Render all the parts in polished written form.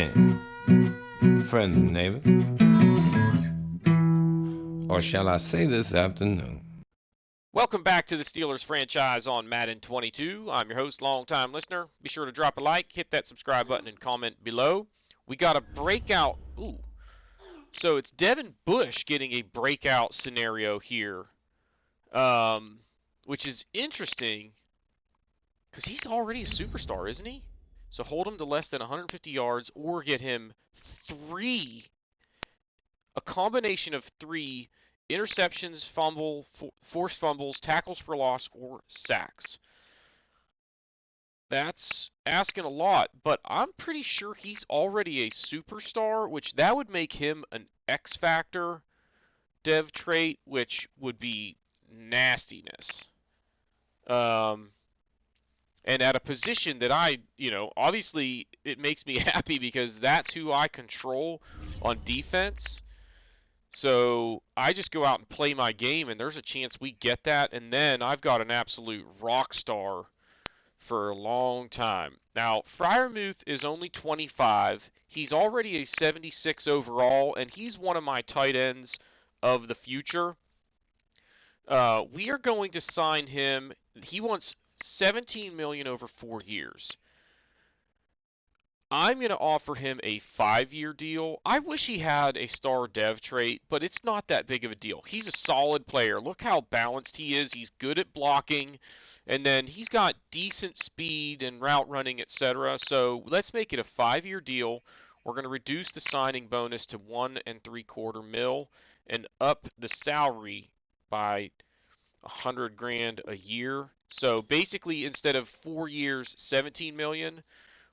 and friends and neighbors, or shall I say this afternoon. Welcome back to the Steelers franchise on Madden 22. I'm your host, longtime listener. Be sure to drop a like, hit that subscribe button, and comment below. We got a breakout. Ooh. So it's Devin Bush getting a breakout scenario here, which is interesting because he's already a superstar, isn't he? So hold him to less than 150 yards or get him a combination of 3 interceptions, forced fumbles, tackles for loss, or sacks. That's asking a lot, but I'm pretty sure he's already a superstar, which that would make him an X Factor dev trait, which would be nastiness. And at a position that obviously it makes me happy because that's who I control on defense. So I just go out and play my game, and there's a chance we get that, and then I've got an absolute rock star for a long time. Now, Freiermuth is only 25. He's already a 76 overall, and he's one of my tight ends of the future. We are going to sign him. He wants $17 million over 4 years. I'm going to offer him a 5-year deal. I wish he had a star dev trait, but it's not that big of a deal. He's a solid player. Look how balanced he is. He's good at blocking, and then he's got decent speed and route running, etc. So let's make it a 5-year deal. We're going to reduce the signing bonus to $1.75 million and up the salary by $100,000 a year. So basically, instead of 4 years, $17 million,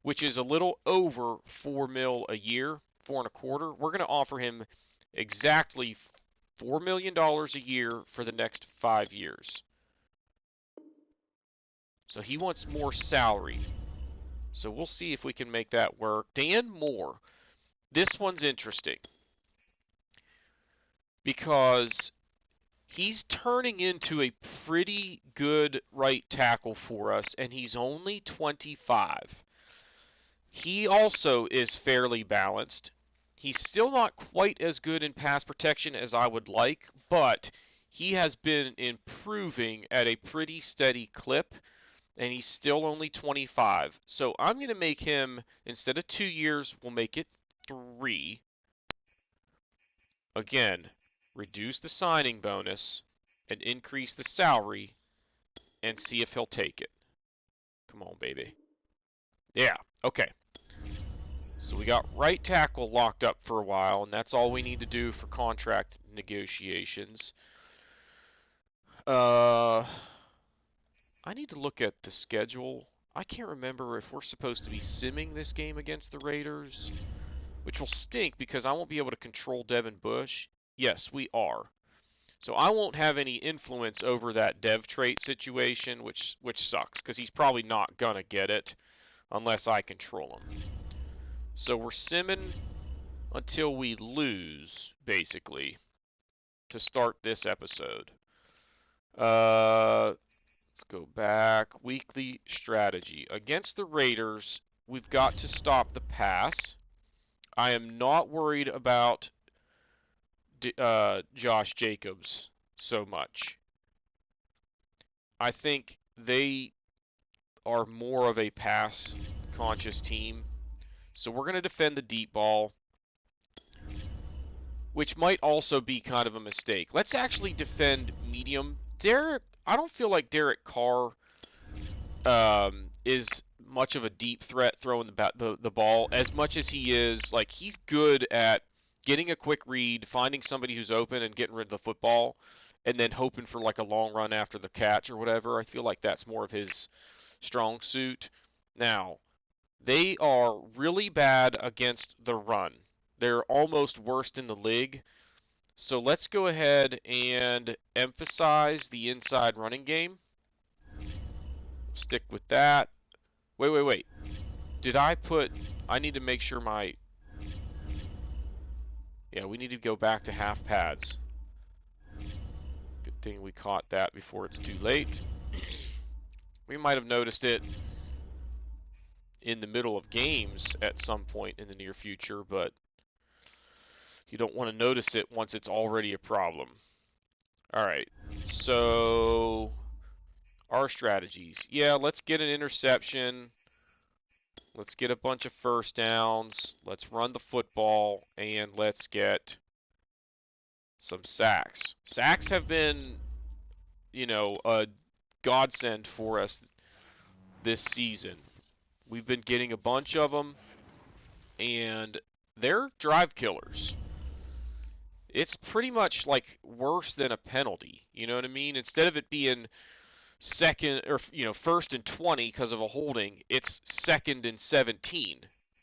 which is a little over $4 million a year, $4.25. We're going to offer him exactly $4 million a year for the next 5 years. So he wants more salary. So we'll see if we can make that work. Dan Moore. This one's interesting because he's turning into a pretty good right tackle for us, and he's only 25. He also is fairly balanced. He's still not quite as good in pass protection as I would like, but he has been improving at a pretty steady clip, and he's still only 25. So I'm going to make him, instead of 2 years, we'll make it 3. Again, reduce the signing bonus and increase the salary and see if he'll take it. Come on, baby. Yeah, okay. So we got right tackle locked up for a while, and that's all we need to do for contract negotiations. I need to look at the schedule. I can't remember if we're supposed to be simming this game against the Raiders, which will stink because I won't be able to control Devin Bush. Yes, we are. So I won't have any influence over that dev trait situation, which sucks because he's probably not going to get it unless I control him. So we're simming until we lose, basically, to start this episode. Let's go back. Weekly strategy. Against the Raiders, we've got to stop the pass. I am not worried about Josh Jacobs so much. I think they are more of a pass-conscious team. So we're going to defend the deep ball, which might also be kind of a mistake. Let's actually defend medium. I don't feel like Derek Carr is much of a deep threat throwing the ball as much as he is. Like, he's good at getting a quick read, finding somebody who's open and getting rid of the football, and then hoping for like a long run after the catch or whatever. I feel like that's more of his strong suit. Now, they are really bad against the run. They're almost worst in the league. So let's go ahead and emphasize the inside running game. Stick with that. Wait. I need to make sure yeah, we need to go back to half pads. Good thing we caught that before it's too late. We might have noticed it in the middle of games at some point in the near future, but you don't want to notice it once it's already a problem. Alright, so our strategies. Yeah, let's get an interception. Let's get a bunch of first downs. Let's run the football, and let's get some sacks. Sacks have been, a godsend for us this season. We've been getting a bunch of them, and they're drive killers. It's pretty much like worse than a penalty. You know what I mean? Instead of it being second or first and 20 because of a holding, it's second and 17,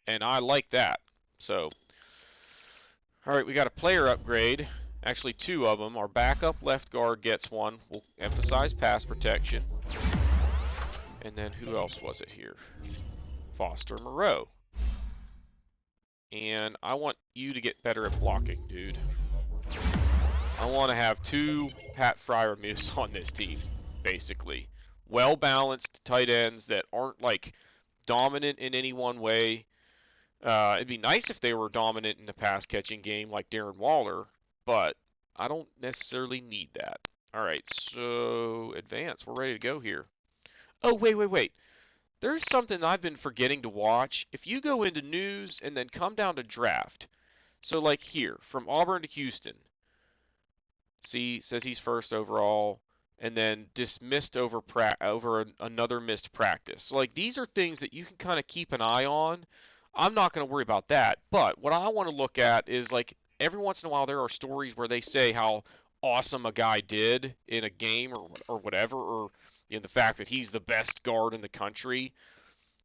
and I like that. So, all right, we got a player upgrade. Actually, two of them. Our backup left guard gets one. We'll emphasize pass protection. And then who else was it here? Foster Moreau. And I want you to get better at blocking, dude. I want to have two Pat Freiermuths on this team, basically. Well-balanced tight ends that aren't, like, dominant in any one way. It'd be nice if they were dominant in the pass-catching game like Darren Waller, but I don't necessarily need that. All right, so advance. We're ready to go here. Oh, wait. There's something I've been forgetting to watch. If you go into news and then come down to draft, so like here, from Auburn to Houston, see, says he's first overall, and then dismissed over another missed practice. So like these are things that you can kind of keep an eye on. I'm not going to worry about that, but what I want to look at is like every once in a while there are stories where they say how awesome a guy did in a game or whatever, or the fact that he's the best guard in the country.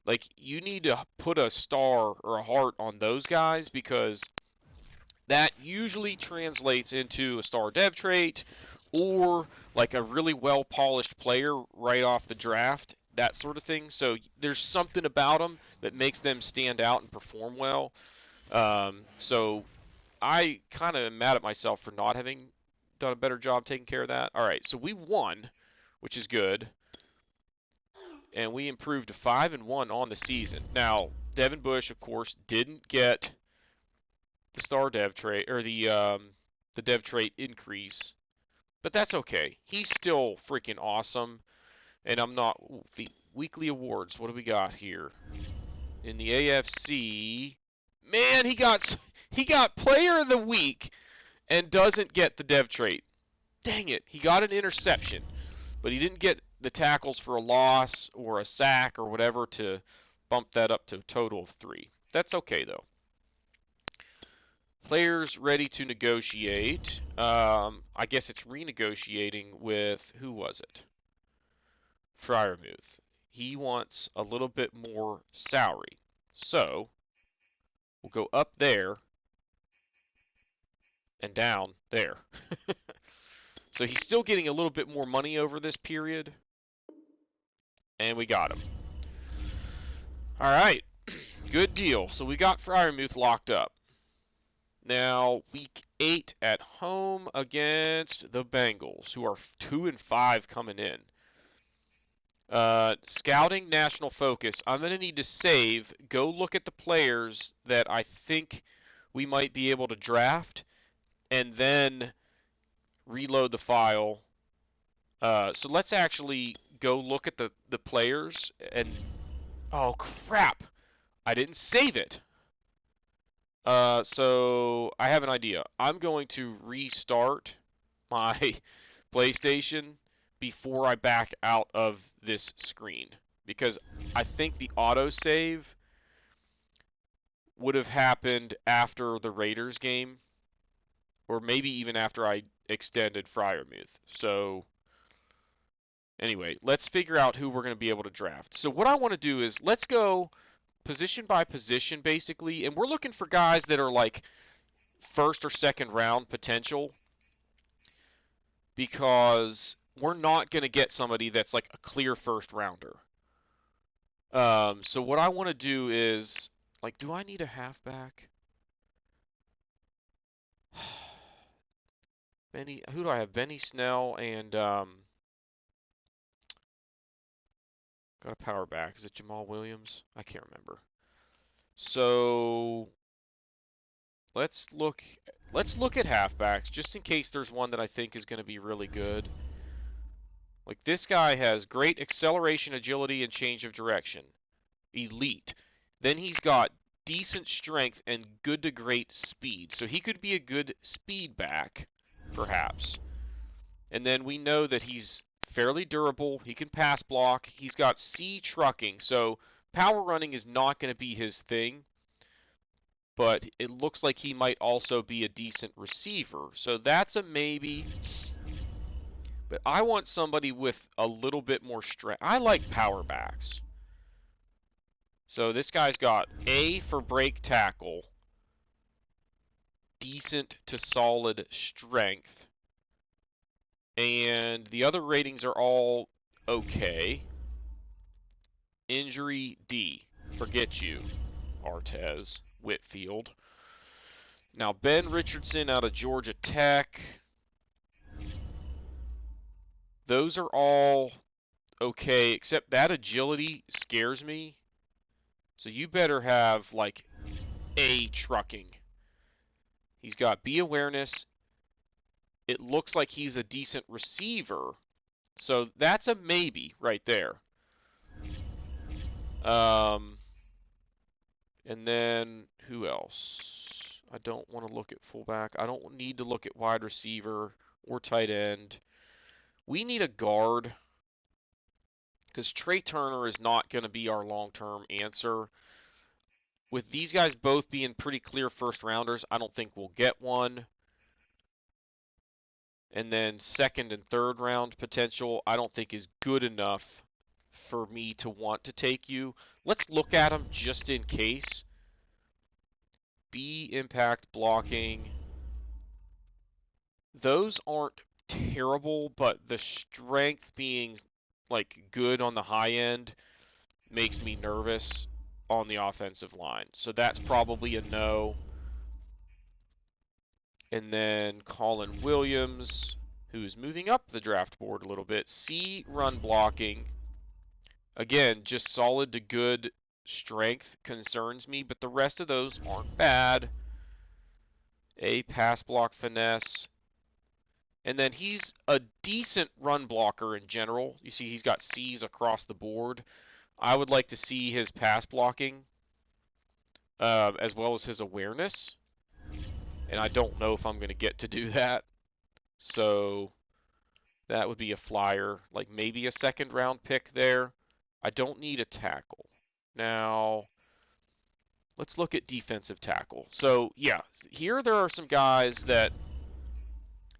Like, you need to put a star or a heart on those guys because that usually translates into a star dev trait or like a really well-polished player right off the draft, that sort of thing. So there's something about them that makes them stand out and perform well. So I kind of am mad at myself for not having done a better job taking care of that. All right, so we won, which is good. And we improved to 5-1 on the season. Now, Devin Bush, of course, didn't get the star dev trait or the dev trait increase, but that's okay. He's still freaking awesome, and I'm not. Ooh, weekly awards. What do we got here in the AFC? Man, he got Player of the Week and doesn't get the dev trait. Dang it! He got an interception, but he didn't get the tackles for a loss or a sack or whatever to bump that up to a total of 3. That's okay, though. Players ready to negotiate. I guess it's renegotiating with, who was it? Freiermuth. He wants a little bit more salary. So, we'll go up there and down there. So he's still getting a little bit more money over this period. And we got him. All right. Good deal. So we got Freiermuth locked up. Now, week 8 at home against the Bengals, who are 2-5 coming in. Scouting national focus. I'm going to need to save. Go look at the players that I think we might be able to draft, and then reload the file. So let's actually go look at the players and... Oh, crap! I didn't save it! So I have an idea. I'm going to restart my PlayStation before I back out of this screen. Because I think the autosave would have happened after the Raiders game. Or maybe even after I extended Freiermuth. So... Anyway, let's figure out who we're going to be able to draft. So what I want to do is, let's go position by position, basically. And we're looking for guys that are like first or second round potential. Because we're not going to get somebody that's like a clear first rounder. So what I want to do is, like, do I need a halfback? Who do I have? Benny Snell and... Got a power back. Is it Jamal Williams? I can't remember. So let's look at halfbacks just in case there's one that I think is going to be really good. Like this guy has great acceleration, agility, and change of direction. Elite. Then he's got decent strength and good to great speed. So he could be a good speed back, perhaps. And then we know that he's fairly durable. He can pass block. He's got C trucking. So power running is not going to be his thing. But it looks like he might also be a decent receiver. So that's a maybe. But I want somebody with a little bit more strength. I like power backs. So this guy's got A for break tackle. Decent to solid strength. And the other ratings are all okay. Injury D. Forget you, Artez, Whitfield. Now Ben Richardson out of Georgia Tech. Those are all okay, except that agility scares me. So you better have like A trucking. He's got B awareness. It looks like he's a decent receiver. So that's a maybe right there. And then who else? I don't want to look at fullback. I don't need to look at wide receiver or tight end. We need a guard because Trey Turner is not going to be our long-term answer. With these guys both being pretty clear first rounders, I don't think we'll get one. And then second and third round potential, I don't think is good enough for me to want to take you. Let's look at them just in case. B, impact, blocking. Those aren't terrible, but the strength being like good on the high end makes me nervous on the offensive line. So that's probably a no. And then Colin Williams, who's moving up the draft board a little bit. C, run blocking. Again, just solid to good strength concerns me, but the rest of those aren't bad. A, pass block finesse. And then he's a decent run blocker in general. You see he's got C's across the board. I would like to see his pass blocking as well as his awareness. And I don't know if I'm going to get to do that. So that would be a flyer, like maybe a second round pick there. I don't need a tackle. Now, let's look at defensive tackle. So, yeah, here there are some guys that,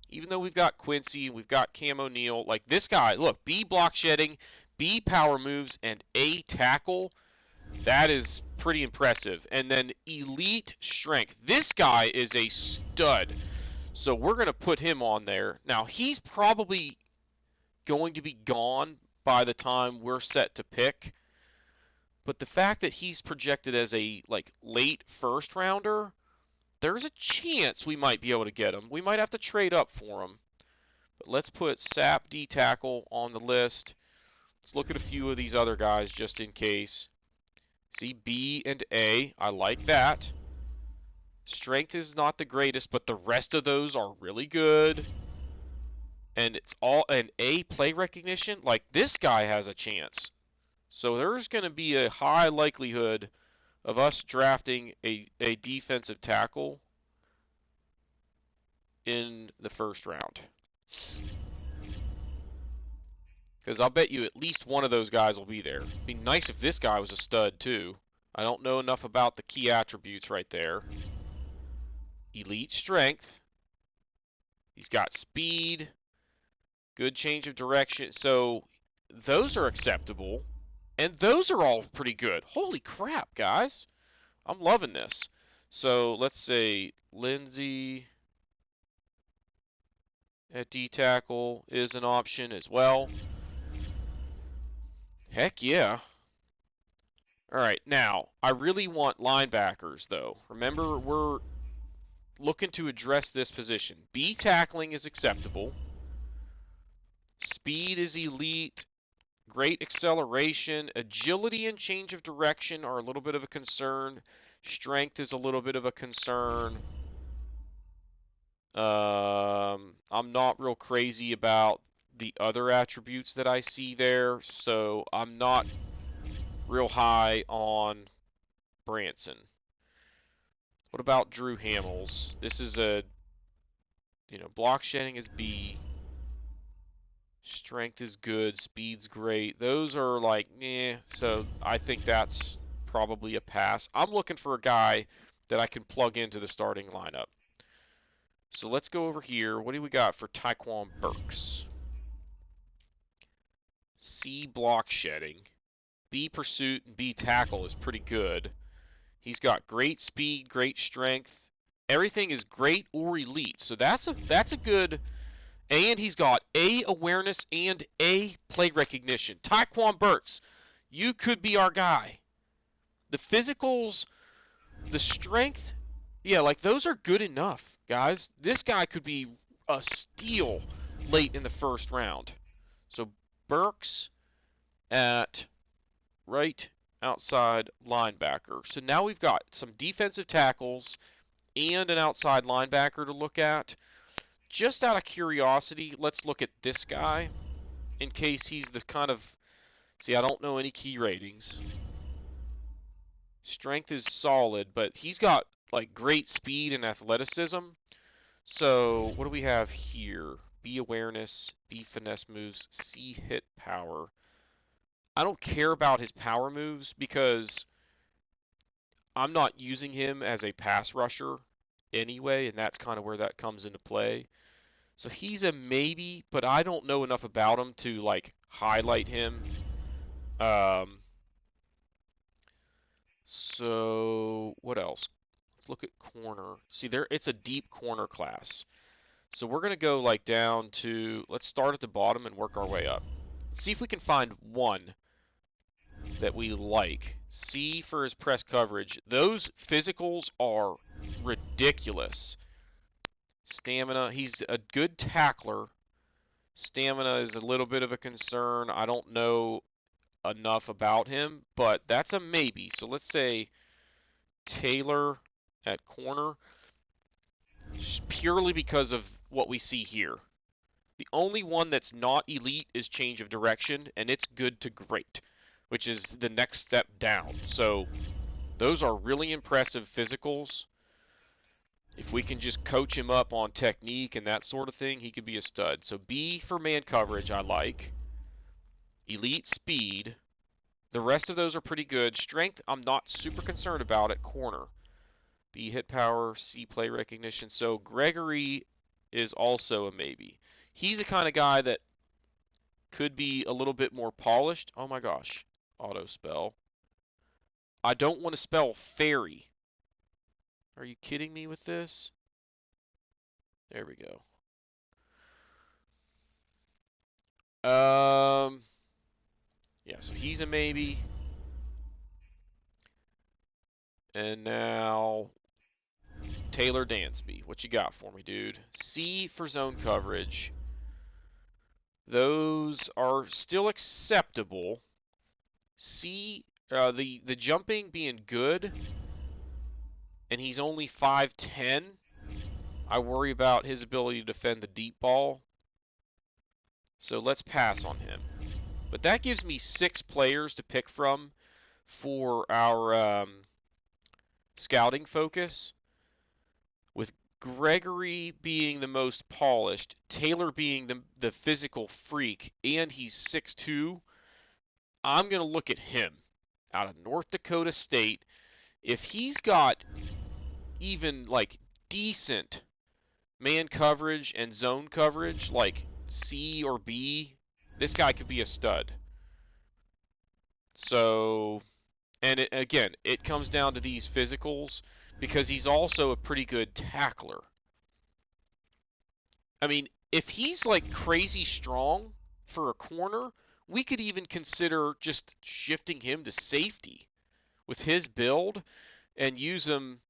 even though we've got Quincy, we've got Cam O'Neal, like this guy, look, B block shedding, B power moves, and A tackle. That is pretty impressive. And then elite strength. This guy is a stud. So we're going to put him on there. Now, he's probably going to be gone by the time we're set to pick. But the fact that he's projected as a like late first rounder, there's a chance we might be able to get him. We might have to trade up for him. But let's put Sap D tackle on the list. Let's look at a few of these other guys just in case. See, B and A, I like that. Strength is not the greatest, but the rest of those are really good. And it's all an A play recognition. Like this guy has a chance. So there's going to be a high likelihood of us drafting a defensive tackle in the first round. Because I'll bet you at least one of those guys will be there. It'd be nice if this guy was a stud too. I don't know enough about the key attributes right there. Elite strength. He's got speed. Good change of direction. So those are acceptable. And those are all pretty good. Holy crap, guys. I'm loving this. So let's say Lindsey at D-tackle is an option as well. Heck yeah. Alright, now, I really want linebackers, though. Remember, we're looking to address this position. B tackling is acceptable. Speed is elite. great acceleration. Agility and change of direction are a little bit of a concern. Strength is a little bit of a concern. I'm not real crazy about the other attributes that I see there, so I'm not real high on Branson. What about Drew Hamels? This is a, block shedding is B. Strength is good. Speed's great. Those are like, so I think that's probably a pass. I'm looking for a guy that I can plug into the starting lineup. So let's go over here. What do we got for Tyquan Burks? C, block shedding. B, pursuit, and B, tackle is pretty good. He's got great speed, great strength. Everything is great or elite. So that's a good. And he's got A, awareness, and A, play recognition. Tyquan Burks, you could be our guy. The physicals, the strength, yeah, like those are good enough, guys. This guy could be a steal late in the first round. So Burks at right outside linebacker. So now we've got some defensive tackles and an outside linebacker to look at. Just out of curiosity, let's look at this guy in case he's the kind of... See, I don't know any key ratings. Strength is solid, but he's got like great speed and athleticism. So what do we have here? B, awareness, B, finesse moves, C, hit power. I don't care about his power moves because I'm not using him as a pass rusher anyway, and that's kind of where that comes into play. So he's a maybe, but I don't know enough about him to like highlight him. So what else? Let's look at corner. See, it's a deep corner class. So we're gonna go like down to, let's start at the bottom and work our way up. See if we can find one that we like. C for his press coverage. Those physicals are ridiculous. Stamina, he's a good tackler. Stamina is a little bit of a concern. I don't know enough about him, but that's a maybe. So let's say Taylor at corner, just purely because of what we see here. The only one that's not elite is change of direction, and it's good to great, which is the next step down. So those are really impressive physicals. If we can just coach him up on technique and that sort of thing, he could be a stud. So B for man coverage, I like. Elite speed. The rest of those are pretty good. Strength, I'm not super concerned about at corner. B, hit power. C, play recognition. So Gregory is also a maybe. He's the kind of guy that could be a little bit more polished. Oh my gosh. Auto spell. I don't want to spell fairy. Are you kidding me with this? There we go. Yeah, so he's a maybe. And now Taylor Dansby. What you got for me, dude? C for zone coverage. Those are still acceptable. C, the jumping being good, and he's only 5'10". I worry about his ability to defend the deep ball. So let's pass on him. But that gives me 6 players to pick from for our scouting focus. With Gregory being the most polished, Taylor being the physical freak, and he's 6'2", I'm going to look at him out of North Dakota State. If he's got even like decent man coverage and zone coverage, like C or B, this guy could be a stud. So, and again, it comes down to these physicals because he's also a pretty good tackler. I mean, if he's like crazy strong for a corner, we could even consider just shifting him to safety with his build and use him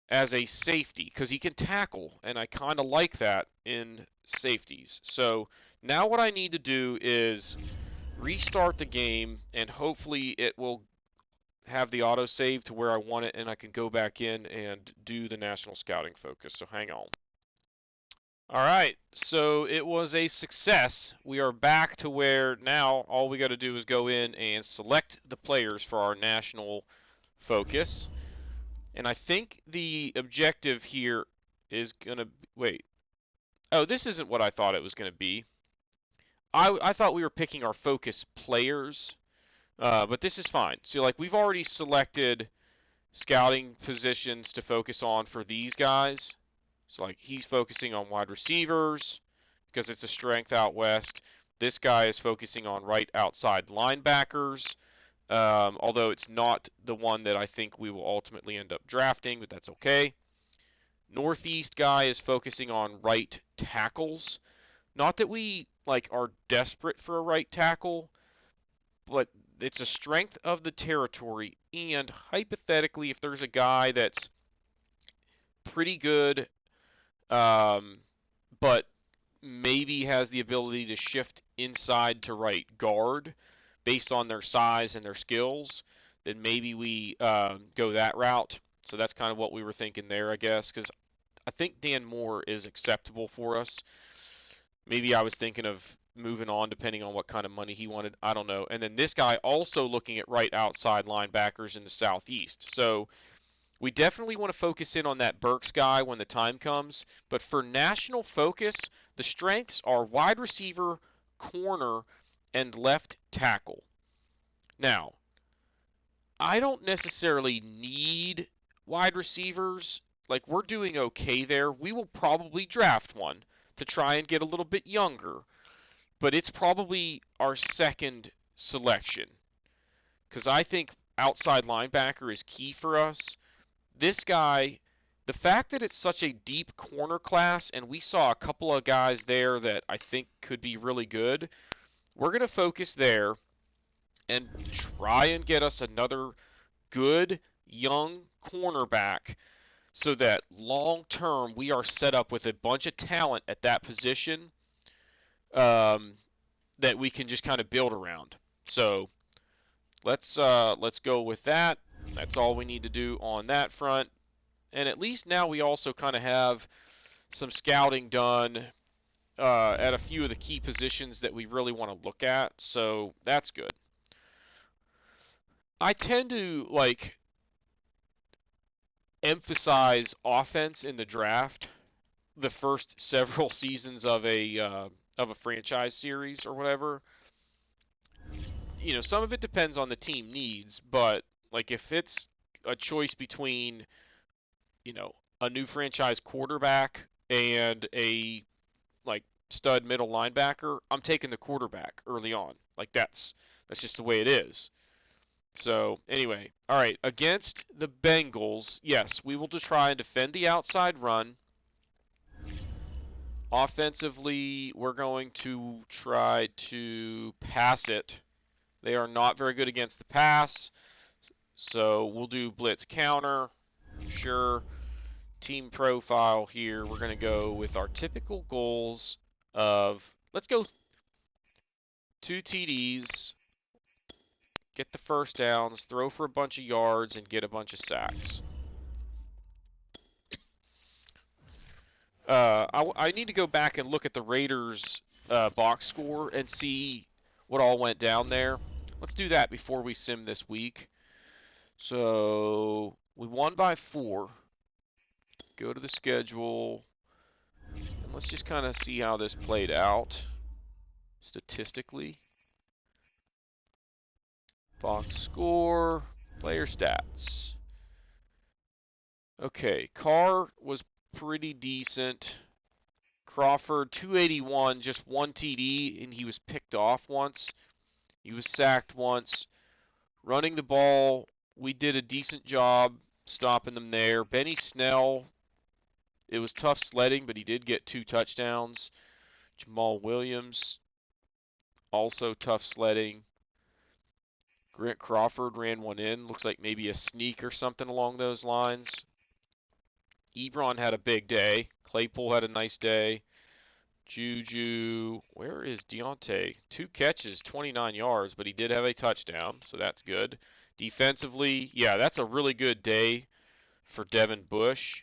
as a safety because he can tackle, and I kind of like that in safeties. So now what I need to do is restart the game, and hopefully it will have the autosave to where I want it, and I can go back in and do the national scouting focus. So hang on. Alright, so it was a success. We are back to where now all we got to do is go in and select the players for our national focus. And I think the objective here is going to... Wait. Oh, this isn't what I thought it was going to be. I thought we were picking our focus players, but this is fine. So, like, we've already selected scouting positions to focus on for these guys. So, like, he's focusing on wide receivers because it's a strength out west. This guy is focusing on right outside linebackers, although it's not the one that I think we will ultimately end up drafting, but that's okay. Northeast guy is focusing on right tackles. Not that we like are desperate for a right tackle, but it's a strength of the territory, and hypothetically, if there's a guy that's pretty good, but maybe has the ability to shift inside to right guard based on their size and their skills, then maybe we go that route. So that's kind of what we were thinking there, I guess, because I think Dan Moore is acceptable for us. Maybe I was thinking of moving on depending on what kind of money he wanted. I don't know. And then this guy also looking at right outside linebackers in the southeast. So we definitely want to focus in on that Burks guy when the time comes. But for national focus, the strengths are wide receiver, corner, and left tackle. Now, I don't necessarily need wide receivers. Like, we're doing okay there. We will probably draft one to try and get a little bit younger. But it's probably our second selection. Because I think outside linebacker is key for us. This guy, the fact that it's such a deep corner class, and we saw a couple of guys there that I think could be really good, we're going to focus there and try and get us another good young cornerback so that long term we are set up with a bunch of talent at that position that we can just kind of build around. So let's go with that. That's all we need to do on that front. And at least now we also kind of have some scouting done at a few of the key positions that we really want to look at. So that's good. I tend to like emphasize offense in the draft the first several seasons of a franchise series or whatever. You know, some of it depends on the team needs, but like if it's a choice between, you know, a new franchise quarterback and a like stud middle linebacker, I'm taking the quarterback early on. Like that's just the way it is. So anyway, all right, against the Bengals, yes, we will try and defend the outside run. Offensively, we're going to try to pass it. They are not very good against the pass, so we'll do blitz counter. Sure. Team profile here, we're going to go with our typical goals of, let's go 2 TDs, get the first downs, throw for a bunch of yards, and get a bunch of sacks. I need to go back and look at the Raiders box score and see what all went down there. Let's do that before we sim this week. So we won by 4. Go to the schedule, and let's just kind of see how this played out statistically. Box score, player stats. Okay, Carr was pretty decent. Crawford, 281, just 1 TD, and he was picked off once. He was sacked once. Running the ball, we did a decent job stopping them there. Benny Snell, it was tough sledding, but he did get 2 touchdowns. Jamal Williams, also tough sledding. Grant Crawford ran one in. Looks like maybe a sneak or something along those lines. Ebron had a big day. Claypool had a nice day. Juju. Where is Deontay? 2 catches, 29 yards, but he did have a touchdown, so that's good. Defensively, yeah, that's a really good day for Devin Bush.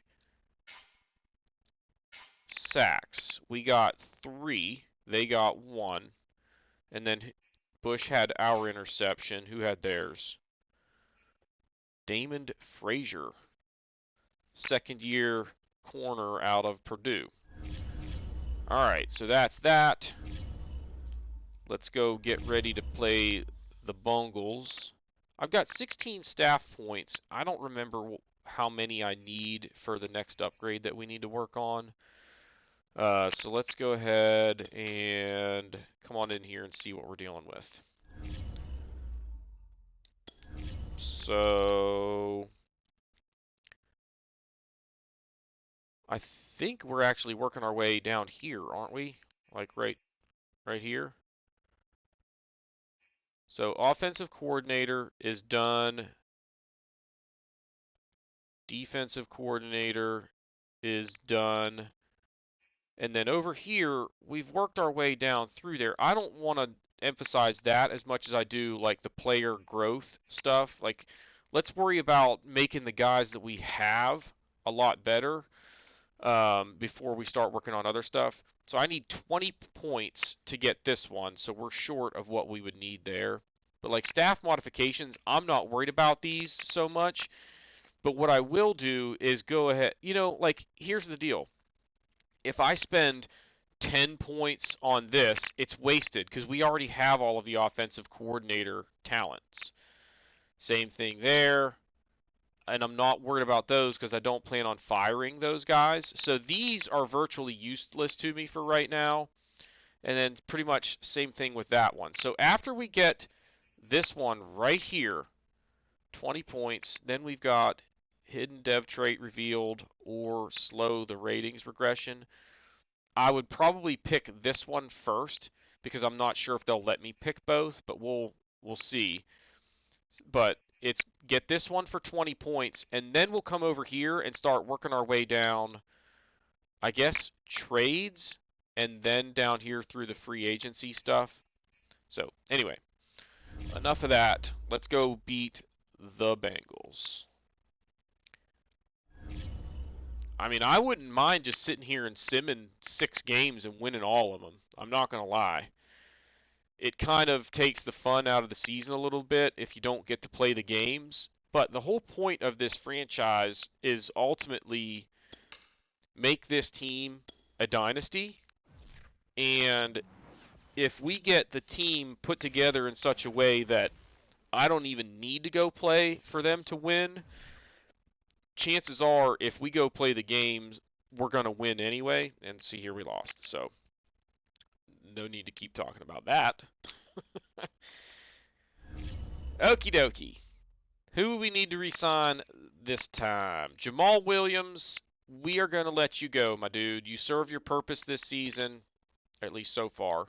Sacks. We got 3. They got 1. And then Bush had our interception. Who had theirs? Damon Frazier. Second-year corner out of Purdue. All right, so that's that. Let's go get ready to play the Bungles. I've got 16 staff points. I don't remember how many I need for the next upgrade that we need to work on. So let's go ahead and come on in here and see what we're dealing with. So I think we're actually working our way down here, aren't we? Like right here. So offensive coordinator is done. Defensive coordinator is done. And then over here, we've worked our way down through there. I don't want to emphasize that as much as I do like the player growth stuff. Like, let's worry about making the guys that we have a lot better before we start working on other stuff. So I need 20 points to get this one, so we're short of what we would need there. But like staff modifications, I'm not worried about these so much. But what I will do is go ahead, like here's the deal. If I spend 10 points on this, it's wasted because we already have all of the offensive coordinator talents. Same thing there. And I'm not worried about those because I don't plan on firing those guys. So these are virtually useless to me for right now. And then pretty much same thing with that one. So after we get this one right here, 20 points, then we've got hidden dev trait revealed or slow the ratings regression. I would probably pick this one first because I'm not sure if they'll let me pick both, but we'll see. But it's get this one for 20 points, and then we'll come over here and start working our way down, I guess, trades, and then down here through the free agency stuff. So, anyway, enough of that. Let's go beat the Bengals. I mean, I wouldn't mind just sitting here and simming 6 games and winning all of them. I'm not going to lie. It kind of takes the fun out of the season a little bit if you don't get to play the games. But the whole point of this franchise is ultimately make this team a dynasty. And if we get the team put together in such a way that I don't even need to go play for them to win, chances are if we go play the games, we're going to win anyway. And see, here we lost. So no need to keep talking about that. Okie dokie. Who we need to re-sign this time? Jamal Williams, we are going to let you go, my dude. You serve your purpose this season, at least so far.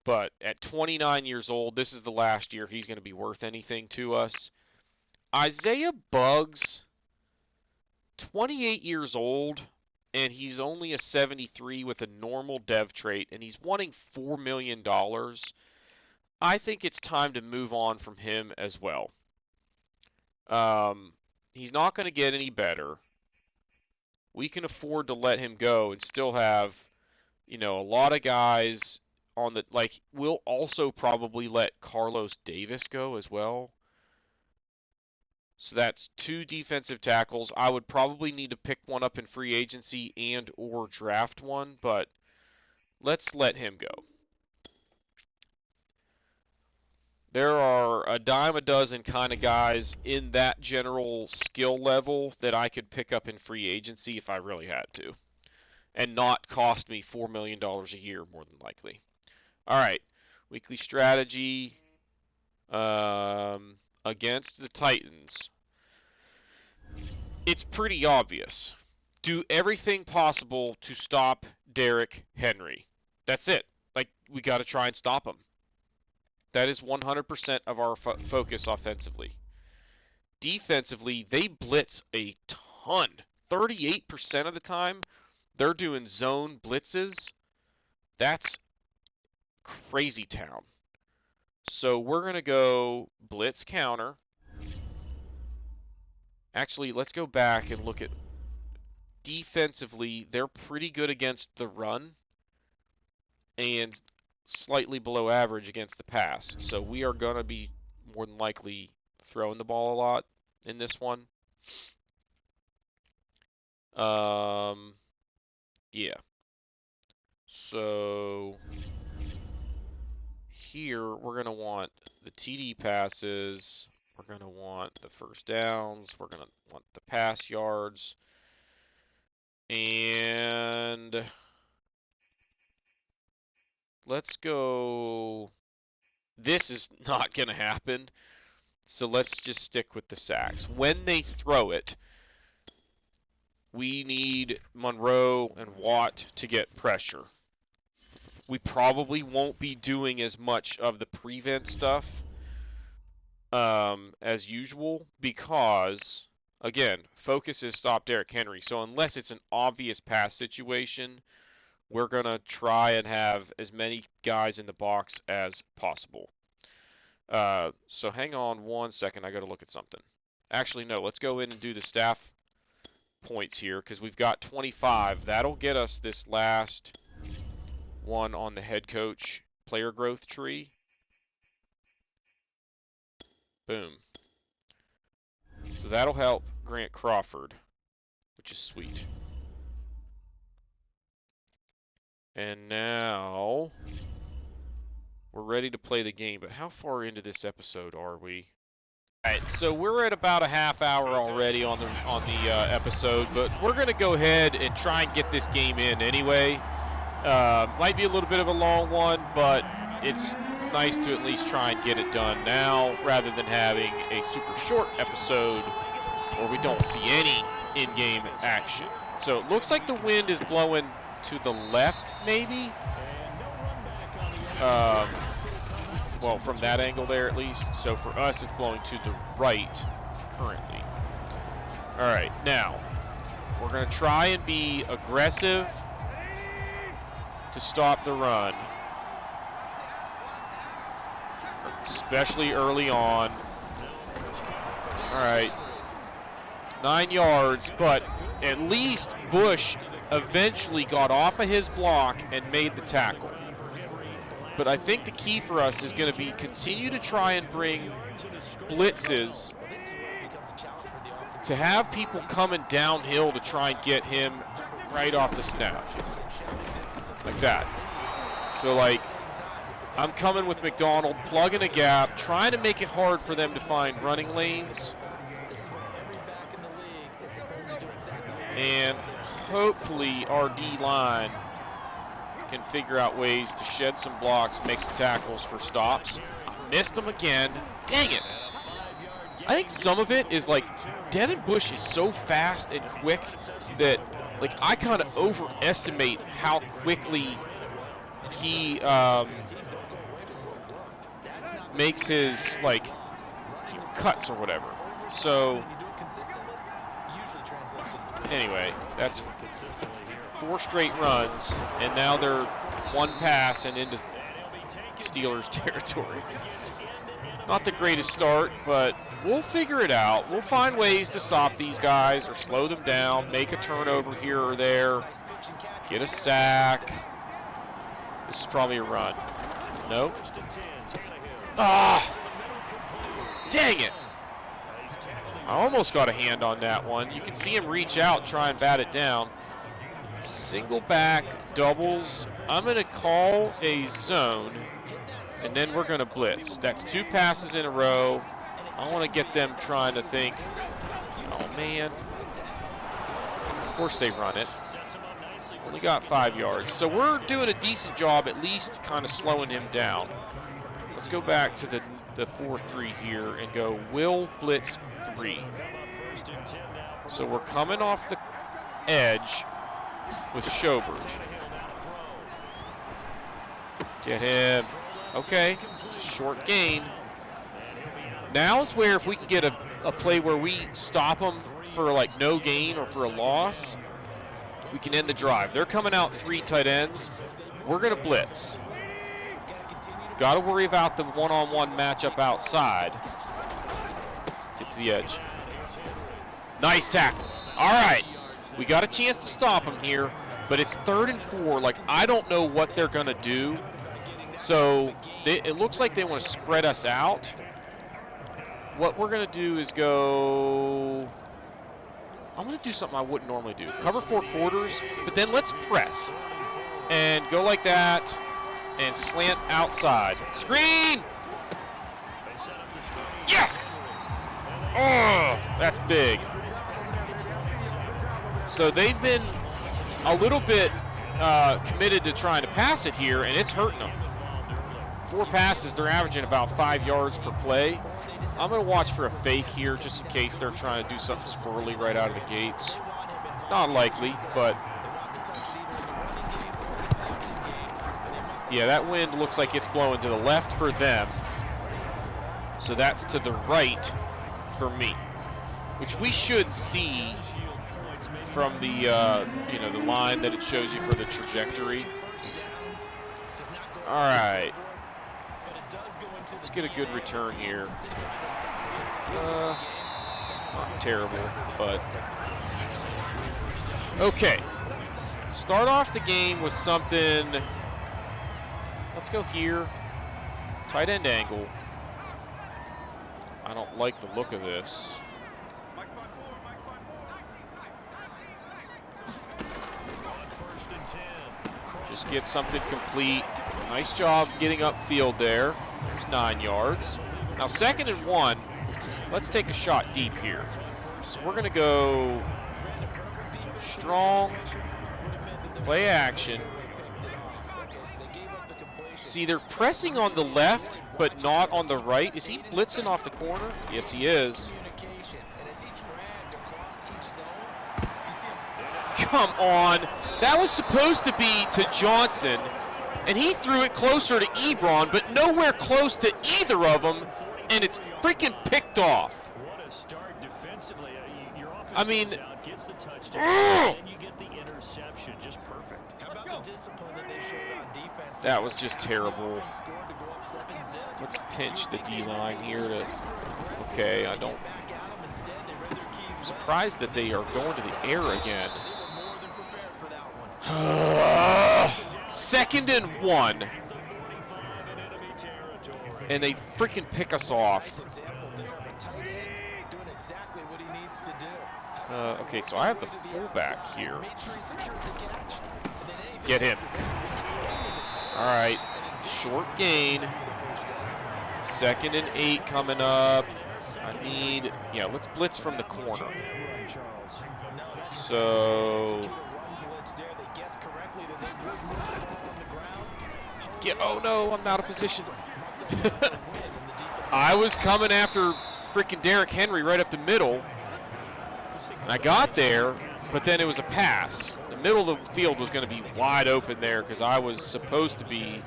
But at 29 years old, this is the last year he's going to be worth anything to us. Isaiah Buggs, 28 years old, and he's only a 73 with a normal dev trait, and he's wanting $4 million. I think it's time to move on from him as well. He's not going to get any better. We can afford to let him go and still have, a lot of guys on the, we'll also probably let Carlos Davis go as well. So that's 2 defensive tackles. I would probably need to pick one up in free agency and or draft one, but let's let him go. There are a dime a dozen kind of guys in that general skill level that I could pick up in free agency if I really had to. And not cost me $4 million a year, more than likely. All right, weekly strategy against the Titans. It's pretty obvious. Do everything possible to stop Derrick Henry. That's it. We got to try and stop him. That is 100% of our focus offensively. Defensively, they blitz a ton. 38% of the time, they're doing zone blitzes. That's crazy town. So we're going to go blitz counter. Actually, let's go back and look at defensively. They're pretty good against the run and slightly below average against the pass. So we are going to be more than likely throwing the ball a lot in this one. Yeah. So here we're going to want the TD passes. We're going to want the first downs. We're going to want the pass yards. And let's go. This is not going to happen. So let's just stick with the sacks. When they throw it, we need Monroe and Watt to get pressure. We probably won't be doing as much of the prevent stuff as usual because, again, focus is stop Derrick Henry. So unless it's an obvious pass situation, we're going to try and have as many guys in the box as possible. So hang on 1 second. I got to look at something. Actually, no. Let's go in and do the staff points here because we've got 25. That'll get us this last one on the head coach player growth tree. Boom. So that'll help Grant Crawford, which is sweet. And now we're ready to play the game, but how far into this episode are we? Alright, so we're at about a half hour already on the episode, but we're going to go ahead and try and get this game in anyway. Might be a little bit of a long one, but it's nice to at least try and get it done now rather than having a super short episode where we don't see any in-game action. So it looks like the wind is blowing to the left, maybe? Well, from that angle there at least. So for us, it's blowing to the right currently. Alright, now, we're going to try and be aggressive to stop the run. Especially early on. Alright. 9 yards, but at least Bush eventually got off of his block and made the tackle. But I think the key for us is going to be continue to try and bring blitzes to have people coming downhill to try and get him right off the snap. Like that. So like, I'm coming with McDonald, plugging a gap, trying to make it hard for them to find running lanes. And hopefully our D-line can figure out ways to shed some blocks, make some tackles for stops. Missed them again. Dang it. I think some of it is like Devin Bush is so fast and quick that like I kind of overestimate how quickly he makes his like cuts or whatever. So anyway, that's 4 straight runs, and now they're 1 pass and into Steelers territory. Not the greatest start, but we'll figure it out. We'll find ways to stop these guys or slow them down, make a turnover here or there, get a sack. This is probably a run. Nope. Ah! Dang it! I almost got a hand on that one. You can see him reach out, try and bat it down. Single back, doubles. I'm going to call a zone, and then we're going to blitz. That's 2 passes in a row. I want to get them trying to think, oh man. Of course they run it. Only got 5 yards. So we're doing a decent job at least kind of slowing him down. Let's go back to the 4-3 here and go will blitz 3. So we're coming off the edge with Schobert. Get him. Okay, it's a short gain. Now is where if we can get a play where we stop them for like no gain or for a loss, we can end the drive. They're coming out 3 tight ends. We're going to blitz. Got to worry about the one-on-one matchup outside. Get to the edge. Nice tackle. All right. We got a chance to stop them here, but it's 3rd and 4. Like, I don't know what they're going to do. So it looks like they want to spread us out. What we're going to do is go... I'm going to do something I wouldn't normally do. Cover 4 quarters, but then let's press. And go like that, and slant outside. Screen! Yes! Oh, that's big. So they've been a little bit committed to trying to pass it here, and it's hurting them. 4 passes, they're averaging about 5 yards per play. I'm going to watch for a fake here just in case they're trying to do something squirrely right out of the gates. It's not likely, but... yeah, that wind looks like it's blowing to the left for them. So that's to the right for me, which we should see from the you know, the line that it shows you for the trajectory. All right, let's get a good return here. Not terrible, but okay. Start off the game with something. Let's go here. Tight end angle. I don't like the look of this. Just get something complete. Nice job getting upfield there. There's 9 yards. Now 2nd and 1. Let's take a shot deep here. So we're going to go strong, play action. See, they're pressing on the left, but not on the right. Is he blitzing off the corner? Yes, he is. Come on. That was supposed to be to Johnson, and he threw it closer to Ebron, but nowhere close to either of them, and it's freaking picked off. I mean, that was just terrible. Let's pinch the D-line here to... okay, I'm surprised that they are going to the air again. 2nd and 1. And they freaking pick us off. Okay, so I have the fullback here. Get him. All right, short gain. 2nd and 8 coming up. I need, yeah, let's blitz from the corner. So, oh no, I'm out of position. I was coming after freaking Derrick Henry right up the middle. And I got there, but then it was a pass. The middle of the field was going to be wide open there because I was supposed to be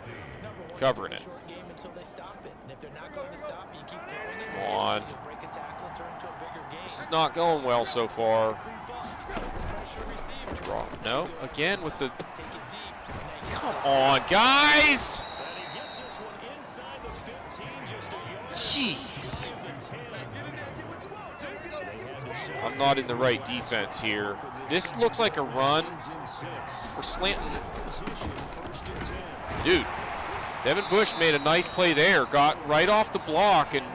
covering it. Come on. This is not going well so far. Draw. No, again with the... come on, guys! Jeez. I'm not in the right defense here. This looks like a run. We're slanting. Dude, Devin Bush made a nice play there. Got right off the block and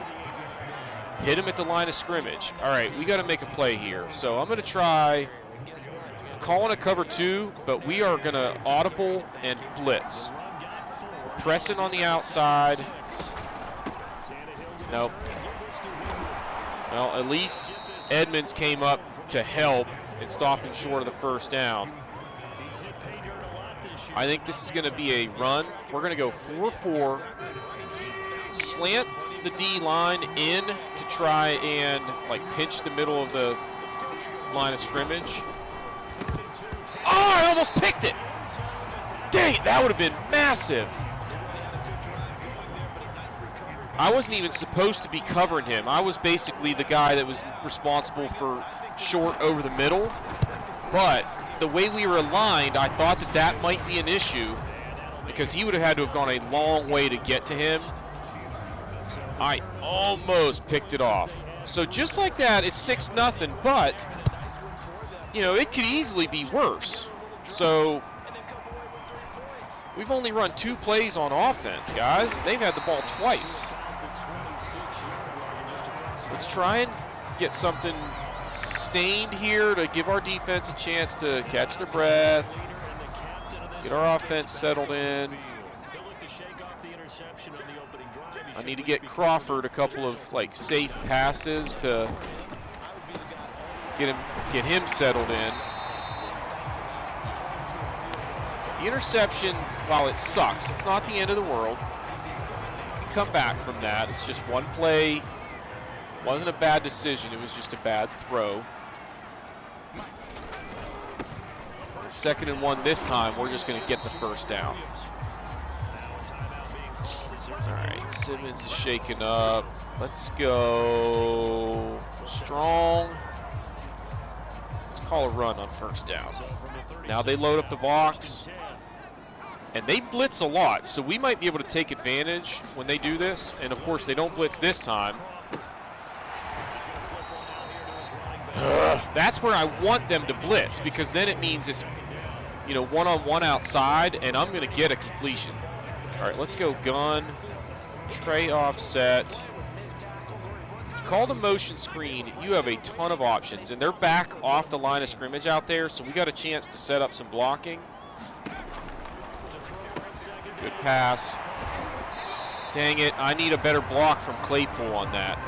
hit him at the line of scrimmage. All right, we got to make a play here. So I'm going to try calling a cover 2, but we are going to audible and blitz. We're pressing on the outside. Nope. Well, at least Edmonds came up to help and stop him short of the first down. I think this is going to be a run. We're going to go 4-4. Slant the D line in to try and like pinch the middle of the line of scrimmage. Oh, I almost picked it. Dang it, that would have been massive. I wasn't even supposed to be covering him. I was basically the guy that was responsible for short over the middle, but the way we were aligned, I thought that that might be an issue because he would have had to have gone a long way to get to him. I almost picked it off. So just like that, it's 6-0, but, you know, it could easily be worse. So we've only run 2 plays on offense, guys. They've had the ball twice. Let's try and get something sustained here to give our defense a chance to catch their breath, get our offense settled in. I need to get Crawford a couple of like safe passes to get him settled in. The interception, while it sucks, it's not the end of the world. You can come back from that. It's just one play. Wasn't a bad decision. It was just a bad throw. 2nd and 1 this time. We're just going to get the first down. All right, Simmons is shaking up. Let's go strong. Let's call a run on 1st down. Now they load up the box. And they blitz a lot, so we might be able to take advantage when they do this. And, of course, they don't blitz this time. That's where I want them to blitz, because then it means it's, you know, one-on-one outside, and I'm going to get a completion. All right, let's go gun, tray offset. Call the motion screen. You have a ton of options, and they're back off the line of scrimmage out there, so we got a chance to set up some blocking. Good pass. Dang it, I need a better block from Claypool on that.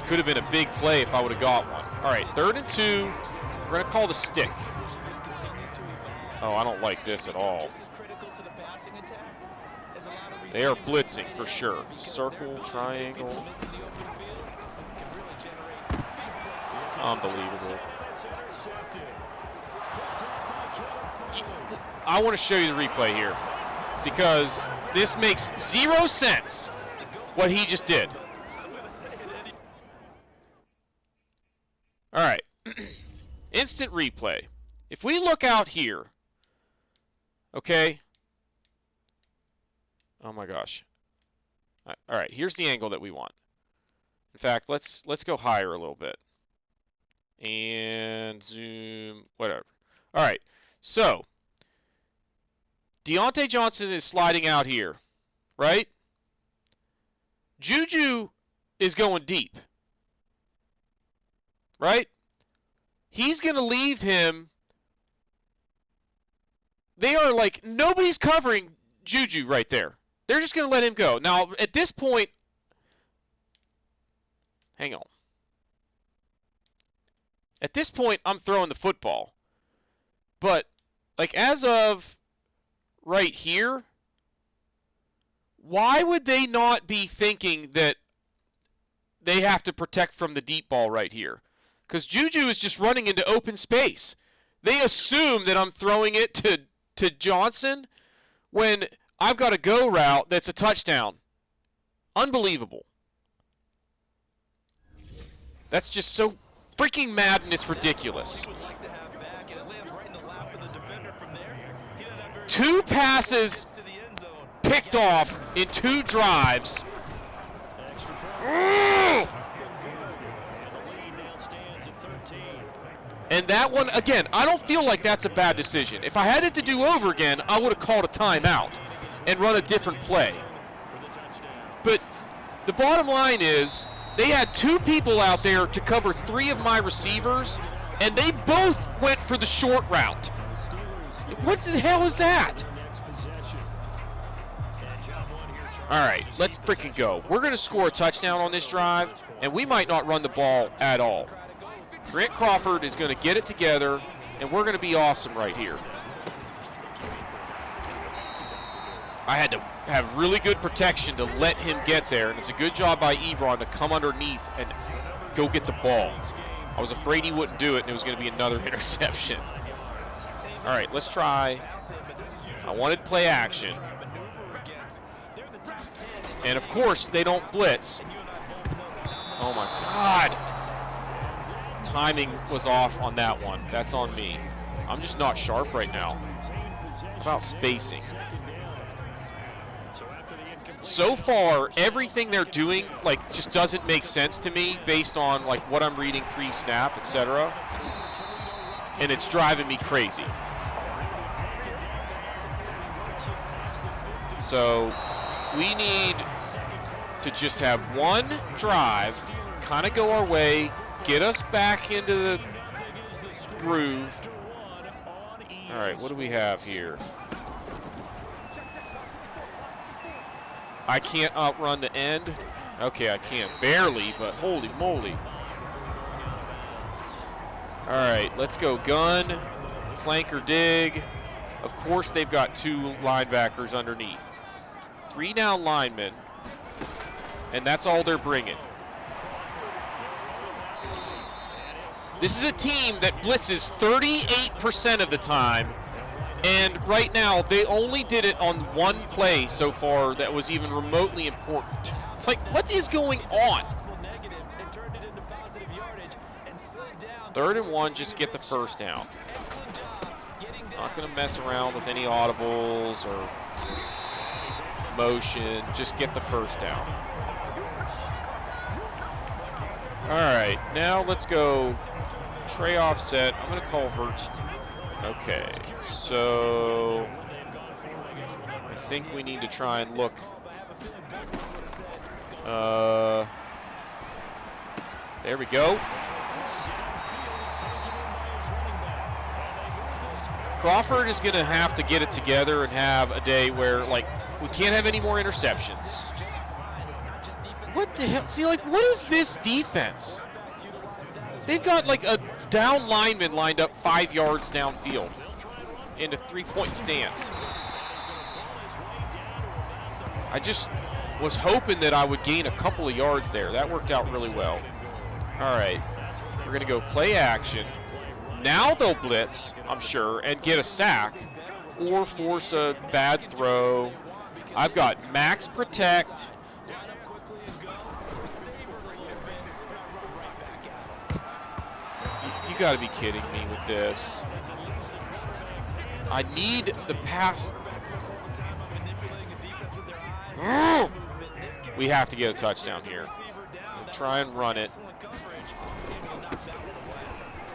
Could have been a big play if I would have got one. All right, 3rd and 2. We're going to call the stick. Oh, I don't like this at all. They are blitzing for sure. Circle, triangle. Unbelievable. I want to show you the replay here because this makes 0 sense what he just did. All right, instant replay. If we look out here, okay. Oh my gosh. All right, here's the angle that we want. In fact, let's go higher a little bit. And zoom, whatever. All right, so Deontay Johnson is sliding out here, right? Juju is going deep. Right? He's going to leave him. They are like, nobody's covering Juju right there. They're just going to let him go. Now, at this point, hang on. At this point, I'm throwing the football. But, like, as of right here, why would they not be thinking that they have to protect from the deep ball right here? Because Juju is just running into open space. They assume that I'm throwing it to Johnson when I've got a go route that's a touchdown. Unbelievable. That's just so freaking Madden, it's ridiculous. 2 passes picked off in 2 drives. And that one, again, I don't feel like that's a bad decision. If I had it to do over again, I would have called a timeout and run a different play. But the bottom line is, they had 2 people out there to cover 3 of my receivers, and they both went for the short route. What the hell is that? All right, let's freaking go. We're going to score a touchdown on this drive, and we might not run the ball at all. Grant Crawford is going to get it together, and we're going to be awesome right here. I had to have really good protection to let him get there, and it's a good job by Ebron to come underneath and go get the ball. I was afraid he wouldn't do it, and it was going to be another interception. All right, let's try. I wanted play action. And, of course, they don't blitz. Oh, my God. Timing was off on that one. That's on me. I'm just not sharp right now. How about spacing? So far, everything they're doing, like, just doesn't make sense to me based on, like, what I'm reading pre-snap, etc. And it's driving me crazy. So, we need to just have one drive, kind of go our way, get us back into the groove. All right, what do we have here? I can't outrun the end. Okay, I can. Barely, but holy moly. All right, let's go gun, flanker dig. Of course, they've got 2 linebackers underneath. 3 down linemen, and that's all they're bringing. This is a team that blitzes 38% of the time, and right now they only did it on 1 play so far that was even remotely important. Like, what is going on? 3rd and 1, just get the first down. Not going to mess around with any audibles or motion, just get the first down. All right, now let's go tray offset. I'm going to call Hurts. Okay, so I think we need to try and look. There we go. Crawford is going to have to get it together and have a day where, like, we can't have any more interceptions. What the hell? See, like, what is this defense? They've got, like, a down lineman lined up 5 yards downfield in a 3-point stance. I just was hoping that I would gain a couple of yards there. That worked out really well. All right, we're going to go play action. Now they'll blitz, I'm sure, and get a sack or force a bad throw. I've got max protect. You got to be kidding me with this. I need the pass. We have to get a touchdown here. We'll try and run it.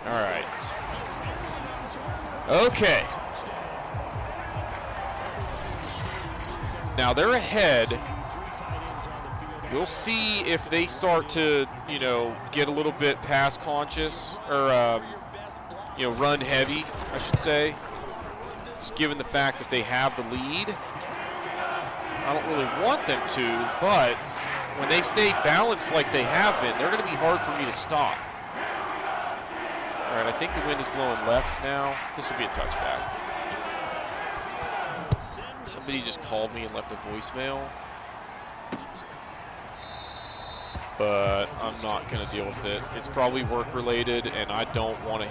All right. Okay. Now they're ahead. We'll see if they start to, you know, get a little bit pass conscious or, you know, run heavy, I should say. Just given the fact that they have the lead. I don't really want them to, but when they stay balanced like they have been, they're going to be hard for me to stop. All right, I think the wind is blowing left now. This will be a touchback. Somebody just called me and left a voicemail. But I'm not going to deal with it. It's probably work-related, and I don't want to,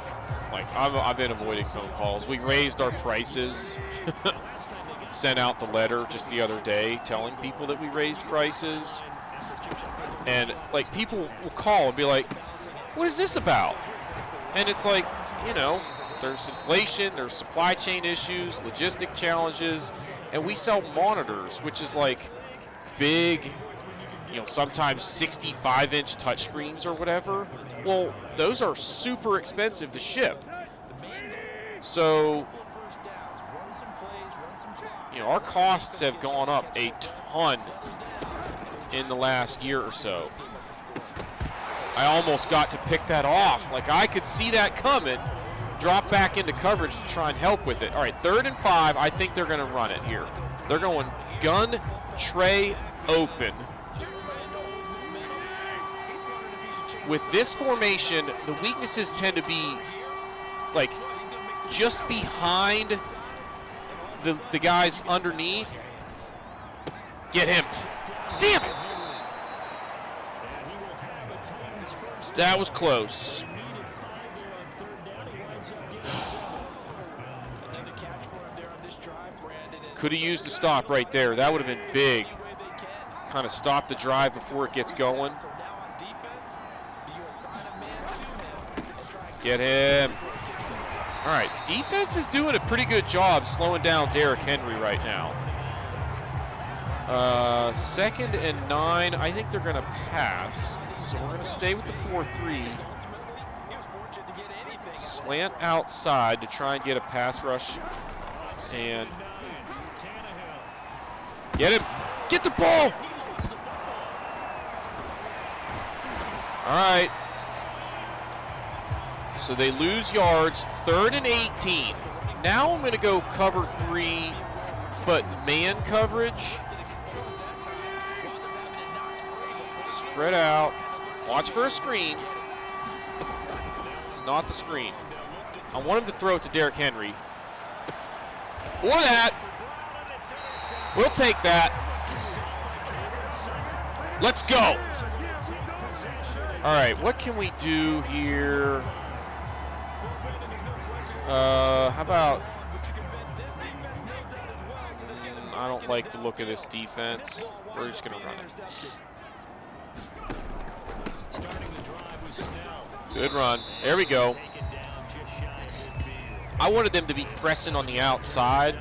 like, I've been avoiding phone calls. We raised our prices. Sent out the letter just the other day telling people that we raised prices. And, like, people will call and be like, what is this about? And it's like, you know, there's inflation, there's supply chain issues, logistic challenges, and we sell monitors, which is like big, you know, sometimes 65-inch touchscreens or whatever. Well, those are super expensive to ship. So, you know, our costs have gone up a ton in the last year or so. I almost got to pick that off. Like, I could see that coming, drop back into coverage to try and help with it. All right, 3rd and 5, I think they're going to run it here. They're going gun, tray, open. With this formation, the weaknesses tend to be, like, just behind the guys underneath. Get him. Damn it! That was close. Could have used a stop right there. That would have been big. Kind of stop the drive before it gets going. Get him. All right, defense is doing a pretty good job slowing down Derrick Henry right now. 2nd and 9. I think they're going to pass. So we're going to stay with the 4-3. Slant outside to try and get a pass rush. And get him. Get the ball. All right. So they lose yards. 3rd and 18. Now I'm going to go cover 3, but man coverage. Spread out. Watch for a screen. It's not the screen. I want him to throw it to Derrick Henry. Or that. We'll take that. Let's go. All right, what can we do here? How about... I don't like the look of this defense. We're just going to run it. Good run. There we go. I wanted them to be pressing on the outside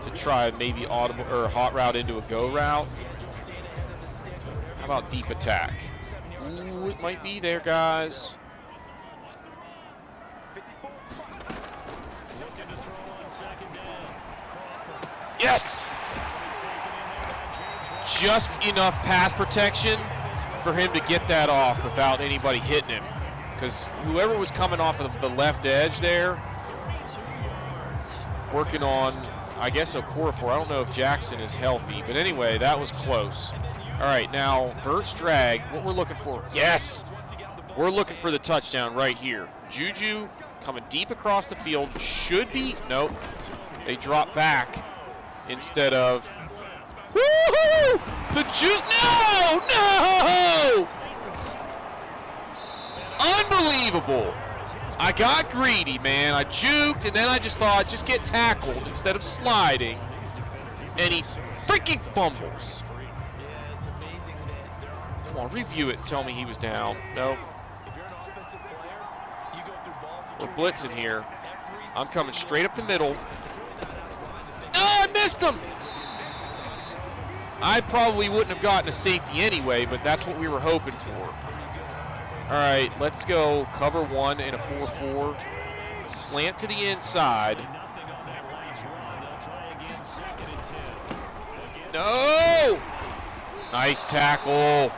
to try maybe audible or hot route into a go route. How about deep attack? Ooh, it might be there, guys. Yes! Just enough pass protection for him to get that off without anybody hitting him. Because whoever was coming off of the left edge there, working on, I guess, Okorafor. I don't know if Jackson is healthy. But anyway, that was close. All right, now, Verts drag, what we're looking for. Yes! We're looking for the touchdown right here. Juju coming deep across the field. Should be, nope. They drop back instead of, woohoo! The juke, no! Unbelievable. I got greedy, man. I juked, and then I just thought, just get tackled instead of sliding. And he freaking fumbles. Come on, review it. Tell me he was down. No. We're blitzing here. I'm coming straight up the middle. No, I missed him. I probably wouldn't have gotten a safety anyway, but that's what we were hoping for. All right, let's go cover 1 in a 4-4. Slant to the inside. No! Nice tackle.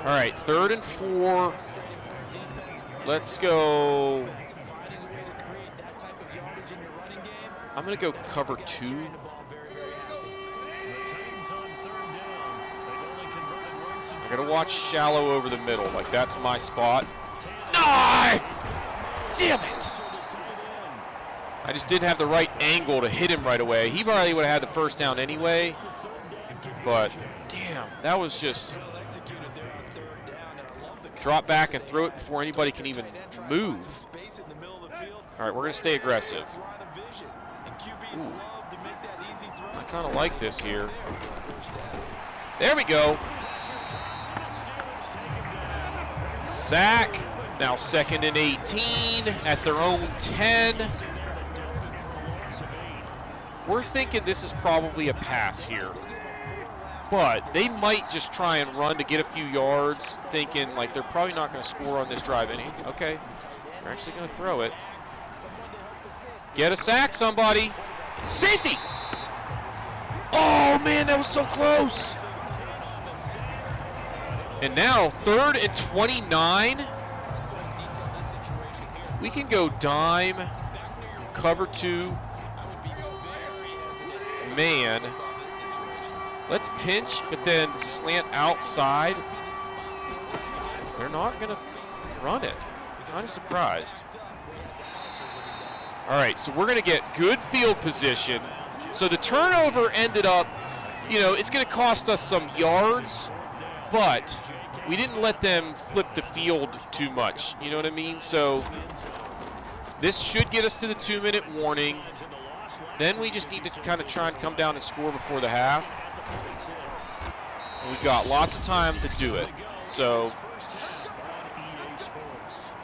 All right, 3rd and 4. Let's go. I'm going to go cover 2. I gotta watch shallow over the middle, like that's my spot. No! Damn it! I just didn't have the right angle to hit him right away. He probably would have had the first down anyway. But, damn, that was just... Drop back and throw it before anybody can even move. All right, we're gonna stay aggressive. Ooh. I kind of like this here. There we go. Sack. Now 2nd and 18 at their own 10. We're thinking this is probably a pass here. But they might just try and run to get a few yards, thinking like they're probably not going to score on this drive any. Okay, they're actually going to throw it. Get a sack, somebody. Safety! Oh, man, that was so close. And now, 3rd and 29. We can go dime, cover 2, man. Let's pinch, but then slant outside. They're not going to run it. I'm kind of surprised. All right, so we're going to get good field position. So the turnover ended up, you know, it's going to cost us some yards, but we didn't let them flip the field too much. You know what I mean? So this should get us to the 2-minute warning. Then we just need to kind of try and come down and score before the half. And we've got lots of time to do it. So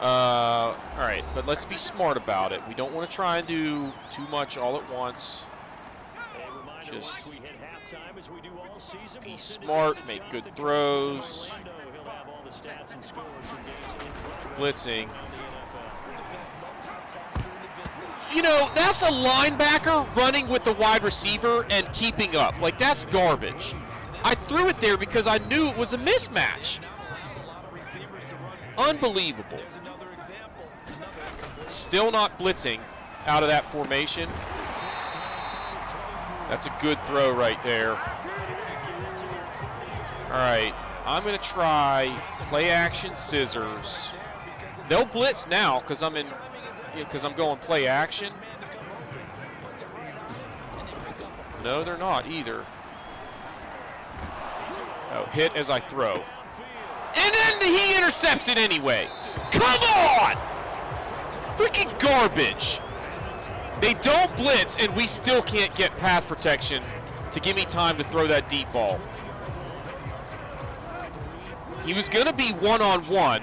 All right, but let's be smart about it. We don't want to try and do too much all at once. Just be smart, make good throws. Blitzing. You know, that's a linebacker running with the wide receiver and keeping up. Like, that's garbage. I threw it there because I knew it was a mismatch. Unbelievable. Still not blitzing out of that formation. That's a good throw right there. All right, I'm going to try play action scissors. They'll blitz now because I'm going play action. No, they're not either. Oh, hit as I throw. And then he intercepts it anyway. Come on! Freaking garbage. They don't blitz, and we still can't get pass protection to give me time to throw that deep ball. He was going to be one-on-one.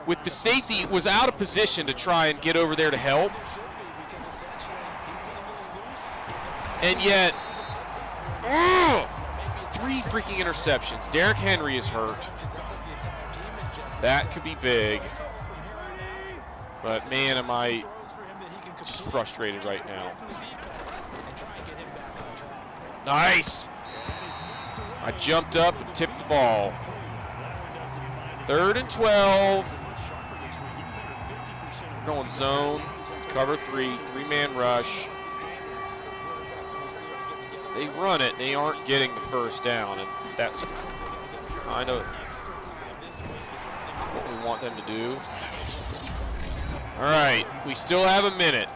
With the safety, was out of position to try and get over there to help. And yet, 3 freaking interceptions. Derrick Henry is hurt. That could be big. But man, am I just frustrated right now. Nice! I jumped up and tipped the ball. 3rd and 12. We're going zone, cover 3, 3-man rush. They run it, they aren't getting the first down, and that's kind of what we want them to do. All right, we still have a minute,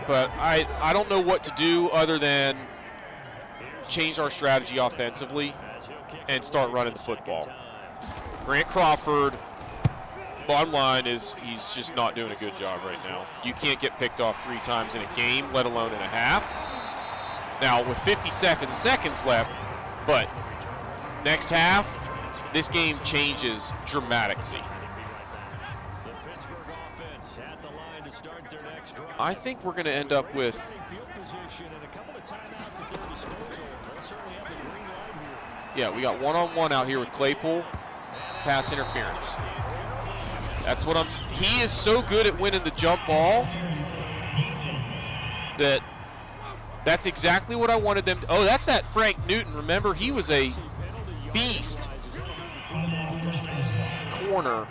but I don't know what to do other than change our strategy offensively and start running the football. Grant Crawford, bottom line is he's just not doing a good job right now. You can't get picked off 3 times in a game, let alone in a half. Now, with 57 seconds left, but next half, this game changes dramatically. I think we're going to end up with we got one-on-one out here with Claypool. Pass interference. That's what he is so good at winning the jump ball that's exactly what I wanted them to. Oh, that's that Frank Newton. Remember, he was a beast. Corner.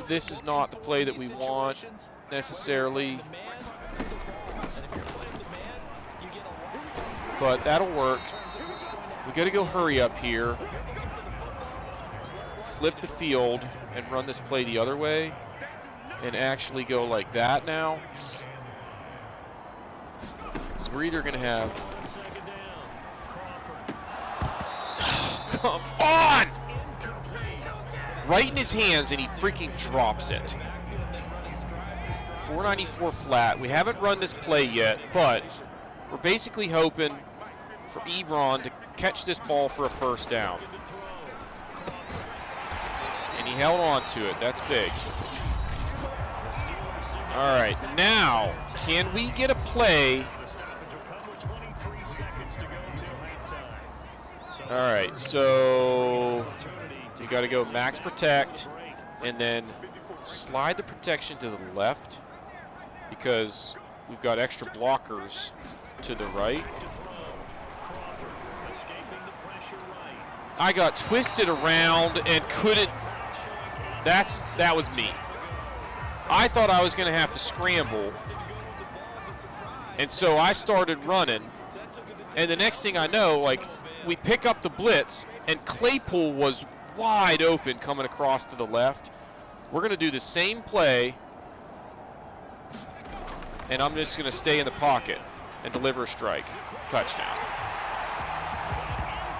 This is not the play that we want necessarily. But that'll work. We got to go hurry up here. Flip the field and run this play the other way. And actually go like that now. So we're either going to have... Come on! Right in his hands, and he freaking drops it. 494 flat. We haven't run this play yet, but we're basically hoping for Ebron to catch this ball for a first down. And he held on to it. That's big. All right, now, can we get a play? All right, so you got to go max protect and then slide the protection to the left because we've got extra blockers to the right. I got twisted around and couldn't. That was me. I thought I was going to have to scramble, and so I started running. And the next thing I know, like, we pick up the blitz, and Claypool was wide open coming across to the left. We're going to do the same play, and I'm just going to stay in the pocket and deliver a strike. Touchdown.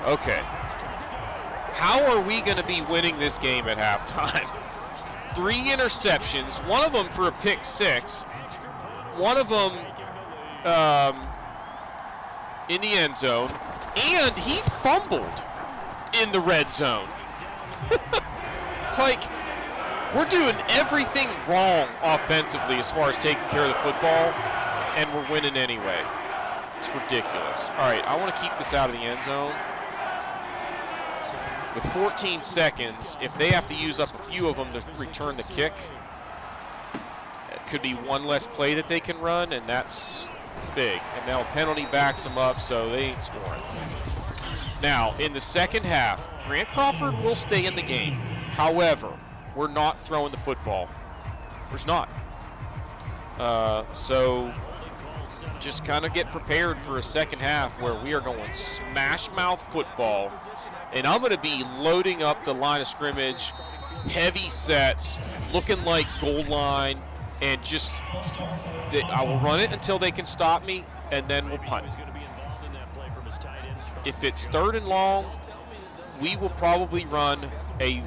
Okay. How are we going to be winning this game at halftime? 3 interceptions, one of them for a pick 6, one of them in the end zone, and he fumbled in the red zone. Like, we're doing everything wrong offensively as far as taking care of the football, and we're winning anyway. It's ridiculous. All right, I want to keep this out of the end zone. With 14 seconds, if they have to use up a few of them to return the kick, it could be one less play that they can run, and that's big. And now a penalty backs them up, so they ain't scoring. Now, in the second half, Grant Crawford will stay in the game. However, we're not throwing the football. There's not. So just kind of get prepared for a second half where we are going smash mouth football. And I'm going to be loading up the line of scrimmage, heavy sets, looking like goal line, and just I will run it until they can stop me, and then we'll punt. If it's 3rd and long, we will probably run a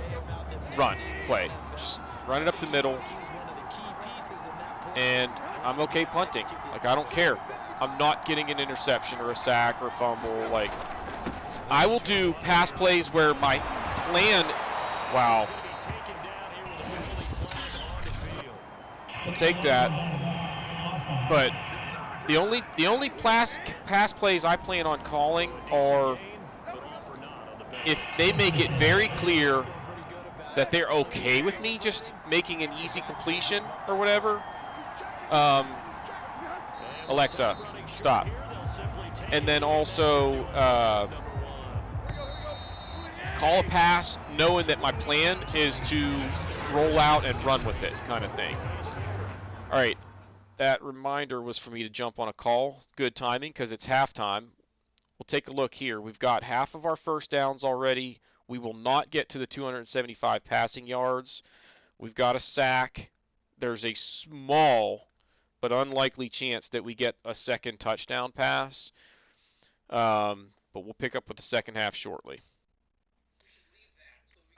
run play. Just run it up the middle, and I'm okay punting. Like, I don't care. I'm not getting an interception or a sack or a fumble. Like, I will do pass plays where my plan, wow. I'll take that. But the only pass plays I plan on calling are if they make it very clear that they're okay with me just making an easy completion or whatever. Alexa, stop. And then also call a pass knowing that my plan is to roll out and run with it, kind of thing. All right, that reminder was for me to jump on a call. Good timing because it's halftime. We'll take a look here. We've got half of our first downs already. We will not get to the 275 passing yards. We've got a sack. There's a small but unlikely chance that we get a second touchdown pass. But we'll pick up with the second half shortly.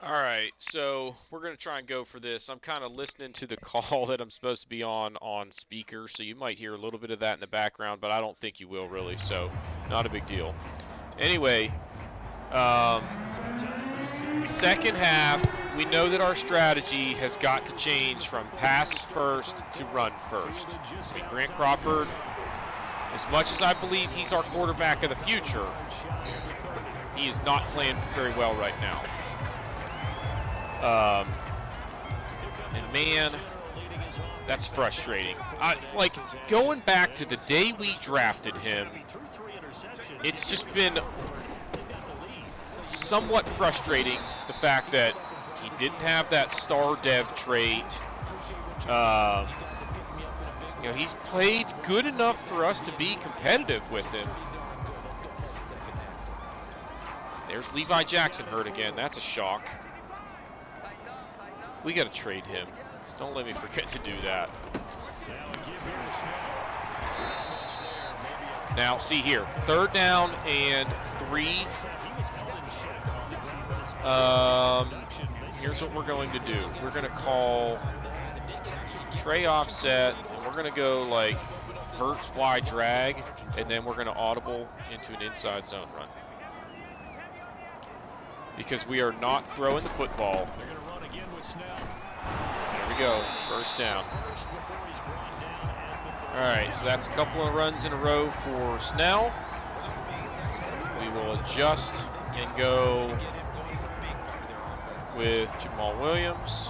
All right, so we're going to try and go for this. I'm kind of listening to the call that I'm supposed to be on speaker, so you might hear a little bit of that in the background, but I don't think you will really, so not a big deal. Anyway, second half, we know that our strategy has got to change from pass first to run first. And Grant Crawford, as much as I believe he's our quarterback of the future, he is not playing very well right now. And man, that's frustrating. Like, going back to the day we drafted him, it's just been somewhat frustrating, the fact that he didn't have that star dev trait. You know, he's played good enough for us to be competitive with him. There's Levi Jackson hurt again. That's a shock. We got to trade him. Don't let me forget to do that. Now, see here. 3rd down and 3. Here's what we're going to do. We're going to call Trey offset, and we're going to go like Hurts Y drag, and then we're going to audible into an inside zone run. Because we are not throwing the football. There we go, first down. Alright, so that's a couple of runs in a row for Snell. We will adjust and go with Jamal Williams.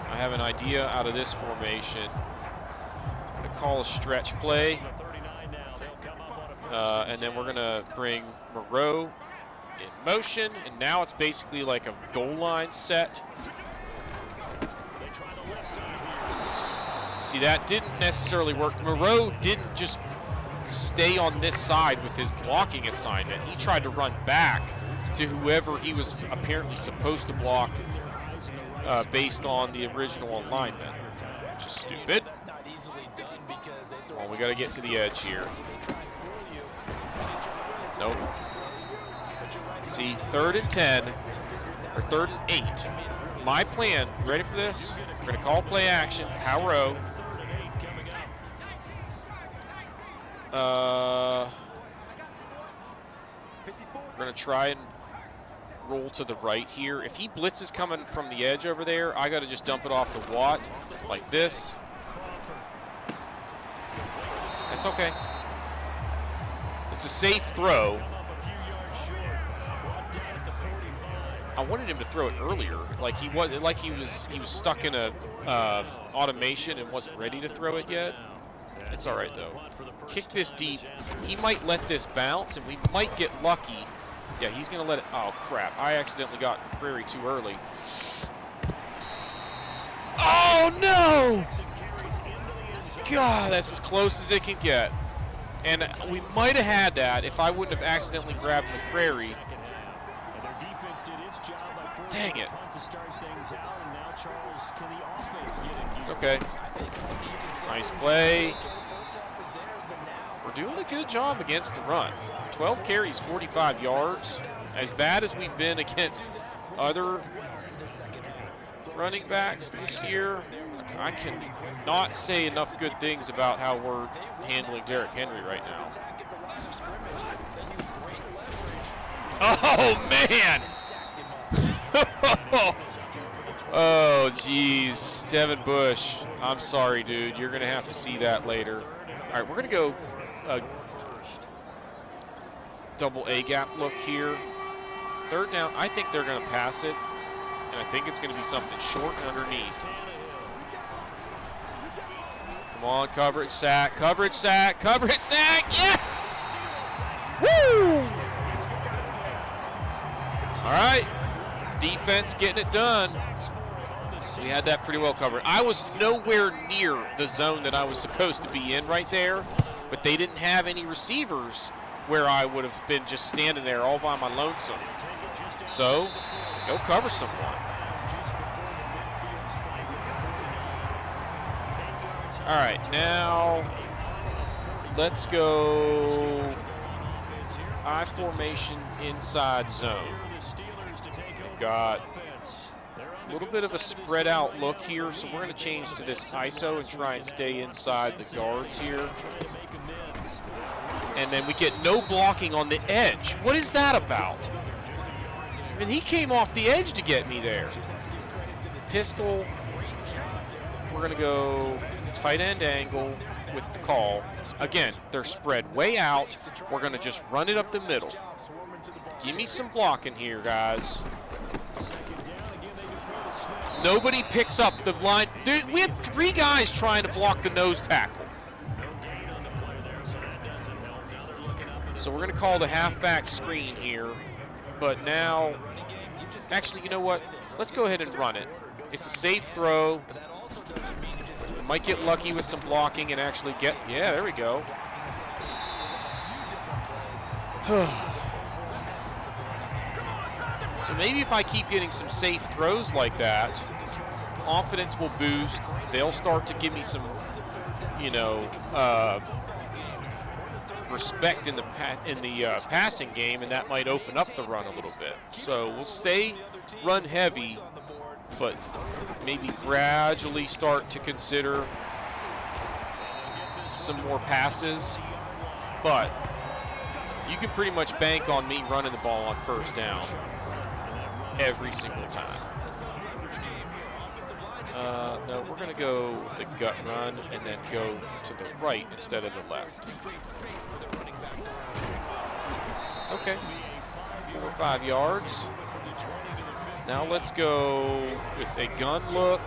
I have an idea out of this formation. I'm going to call a stretch play. And then we're going to bring Moreau in motion, and now it's basically like a goal line set. See, that didn't necessarily work. Moreau didn't just stay on this side with his blocking assignment. He tried to run back to whoever he was apparently supposed to block based on the original alignment. Which is stupid. Well, we got to get to the edge here. Nope. See, 3rd and 10, or 3rd and 8. My plan, ready for this? We're going to call play action, Power-O. We're going to try and roll to the right here. If he blitzes coming from the edge over there, I got to just dump it off to Watt like this. That's okay. It's a safe throw. I wanted him to throw it earlier, like he was stuck in a automation and wasn't ready to throw it yet. It's all right though. Kick this deep. He might let this bounce, and we might get lucky. Yeah, he's gonna let it. Oh crap! I accidentally got Prairie too early. Oh no! God, that's as close as it can get. And we might have had that if I wouldn't have accidentally grabbed McCrary. Dang it. It's okay. Nice play. We're doing a good job against the run. 12 carries, 45 yards. As bad as we've been against other running backs this year, I can not say enough good things about how we're handling Derrick Henry right now. Oh, man! Oh, jeez. Devin Bush, I'm sorry, dude. You're going to have to see that later. All right, we're going to go double A gap look here. Third down, I think they're going to pass it, and I think it's going to be something short and underneath. Come on, coverage sack, coverage sack, coverage sack, yes! Woo! All right, defense getting it done. We had that pretty well covered. I was nowhere near the zone that I was supposed to be in right there, but they didn't have any receivers where I would have been just standing there all by my lonesome. So, go cover someone. All right, now let's go I formation inside zone. We've got a little bit of a spread out look here, so we're going to change to this ISO and try and stay inside the guards here. And then we get no blocking on the edge. What is that about? I mean, he came off the edge to get me there. Pistol. We're going to go tight end angle with the call. Again, they're spread way out. We're going to just run it up the middle. Give me some blocking here, guys. Nobody picks up the line. We had 3 guys trying to block the nose tackle. So we're going to call the halfback screen here. But now, actually, you know what? Let's go ahead and run it. It's a safe throw. We might get lucky with some blocking and actually get, yeah, there we go. So maybe if I keep getting some safe throws like that, confidence will boost. They'll start to give me some, you know, respect in the passing game, and that might open up the run a little bit. So we'll stay run heavy, but maybe gradually start to consider some more passes. But you can pretty much bank on me running the ball on first down every single time. No, we're going to go with the gut run and then go to the right instead of the left. It's okay. 4 or 5 yards. Now let's go with a gun look.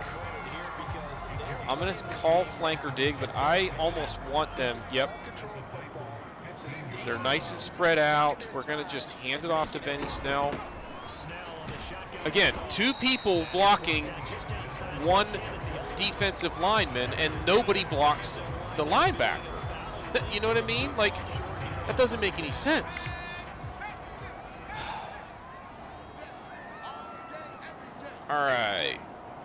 I'm going to call flanker dig, but I almost want them. Yep. They're nice and spread out. We're going to just hand it off to Benny Snell. Again, 2 people blocking 1 defensive lineman, and nobody blocks the linebacker. You know what I mean? Like, that doesn't make any sense. All right.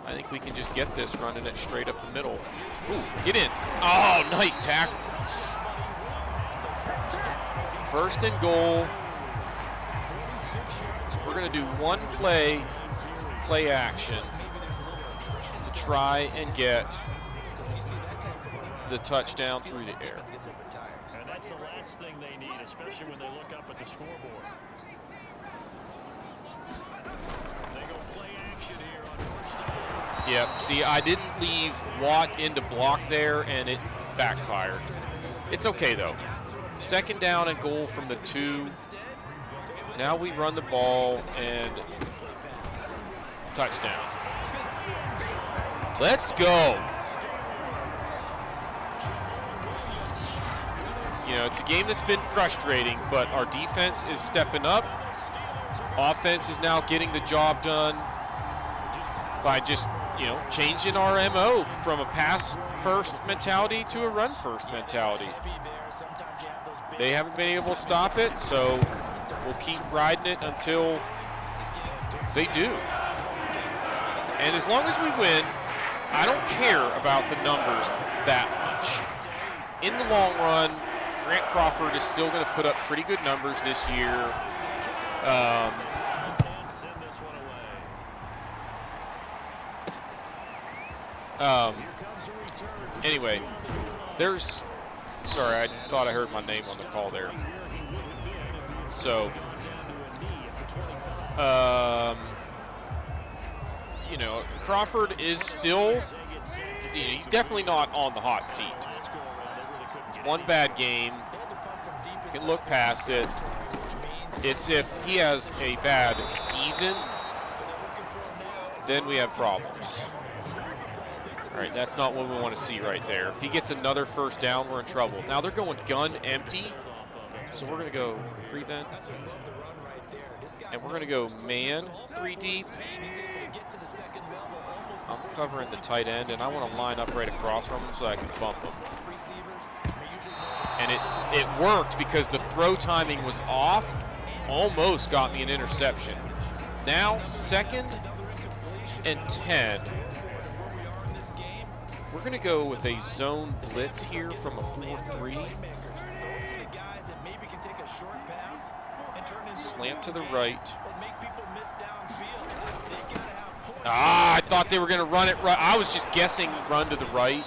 I think we can just get this running it straight up the middle. Ooh, get in. Oh, nice tackle. First and goal. We're going to do 1 play action to try and get the touchdown through the air. And that's the last thing they need, especially when they look up at the scoreboard. Yep, see, I didn't leave Watt into block there, and it backfired. It's okay, though. 2nd down and goal from the 2. Now we run the ball, and touchdown. Let's go. You know, it's a game that's been frustrating, but our defense is stepping up. Offense is now getting the job done by just, you know, changing our MO from a pass-first mentality to a run-first mentality. They haven't been able to stop it, so we'll keep riding it until they do. And as long as we win, I don't care about the numbers that much. In the long run, Grant Crawford is still going to put up pretty good numbers this year. Anyway, sorry, I thought I heard my name on the call there. So, you know, Crawford is still, you know, he's definitely not on the hot seat. One bad game, can look past it. It's if he has a bad season, then we have problems. All right, that's not what we want to see right there. If he gets another 1st down, we're in trouble. Now they're going gun empty, so we're going to go 3 then. And we're going to go man 3 deep. I'm covering the tight end, and I want to line up right across from him so I can bump him. And it worked because the throw timing was off. Almost got me an interception. Now, 2nd and 10. We're going to go with a zone blitz here from a 4-3. Slant to the right. I thought they were going to run it right. I was just guessing run to the right.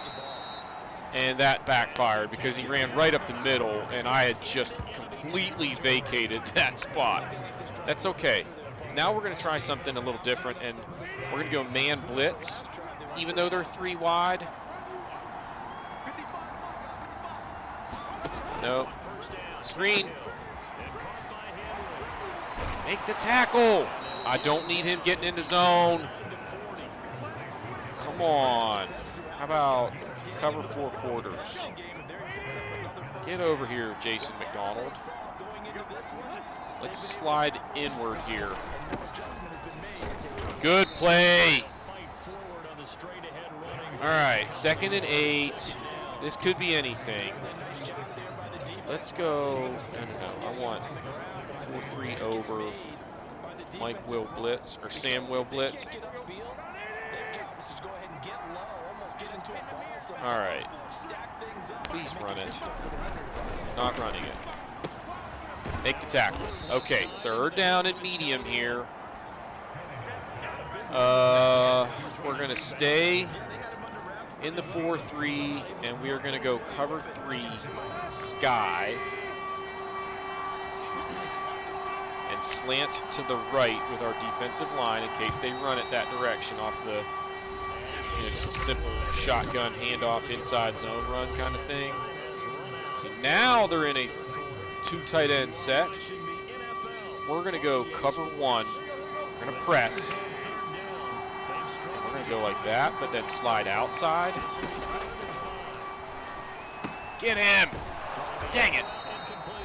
And that backfired because he ran right up the middle, and I had just completely vacated that spot. That's okay. Now we're going to try something a little different, and we're going to go man blitz, even though they're 3 wide. No. Screen. Make the tackle. I don't need him getting into zone. Come on. How about cover 4 quarters? Get over here, Jason McDonald. Let's slide inward here. Good play. All right, 2nd and 8. This could be anything. Let's go. No. I want 4-3 over. Mike will blitz, or Sam will blitz. All right. Please run it. Not running it. Make the tackle. Okay, 3rd down and medium here. We're going to stay in the 4-3, and we are going to go cover 3 sky. And slant to the right with our defensive line in case they run it that direction off the, you know, just a simple shotgun handoff inside zone run kind of thing. So now they're in a 2 tight end set. We're going to go cover 1. We're going to press. And we're going to go like that, but then slide outside. Get him! Dang it!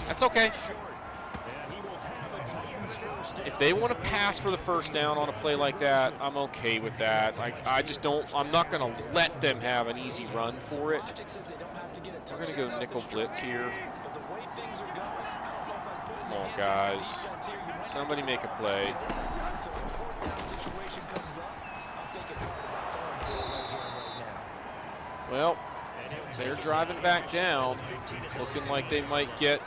That's okay. If they want to pass for the 1st down on a play like that, I'm okay with that. I just don't, I'm not going to let them have an easy run for it. We're going to go nickel blitz here. Come on, guys. Somebody make a play. Well, they're driving back down, looking like they might get,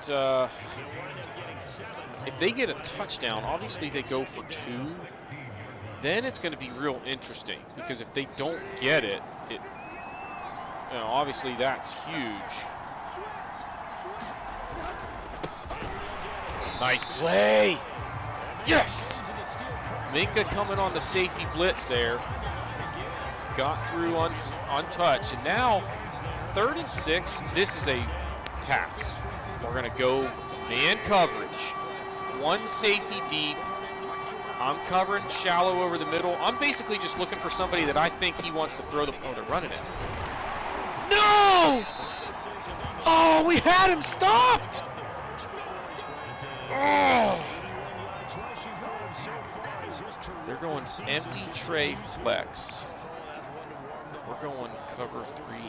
if they get a touchdown, obviously they go for 2. Then it's going to be real interesting, because if they don't get it, you know, obviously that's huge. Nice play. Yes. Minka coming on the safety blitz there. Got through untouched. And now, 3rd and 6. This is a pass. We're going to go man coverage. One safety deep. I'm covering shallow over the middle. I'm basically just looking for somebody that I think he wants to throw the... Oh, they're running it. No! Oh, we had him stopped! Oh. They're going empty tray flex. We're going cover 3.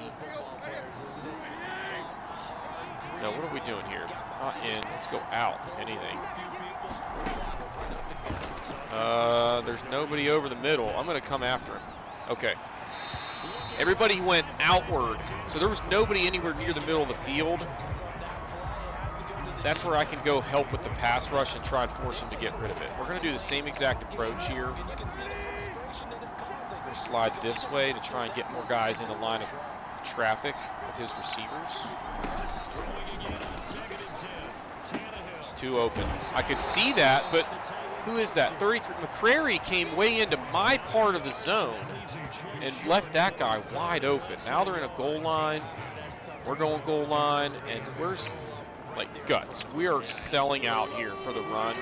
No, what are we doing here? Not in. Let's go out. Anything. There's nobody over the middle. I'm going to come after him. Okay. Everybody went outward, so there was nobody anywhere near the middle of the field. That's where I can go help with the pass rush and try and force him to get rid of it. We're going to do the same exact approach here. We're going to slide this way to try and get more guys in the line of traffic with his receivers. 2 open. I could see that, but who is that? 33. McCrary came way into my part of the zone and left that guy wide open. Now they're in a goal line. We're going goal line, and where's, like, guts. We are selling out here for the run.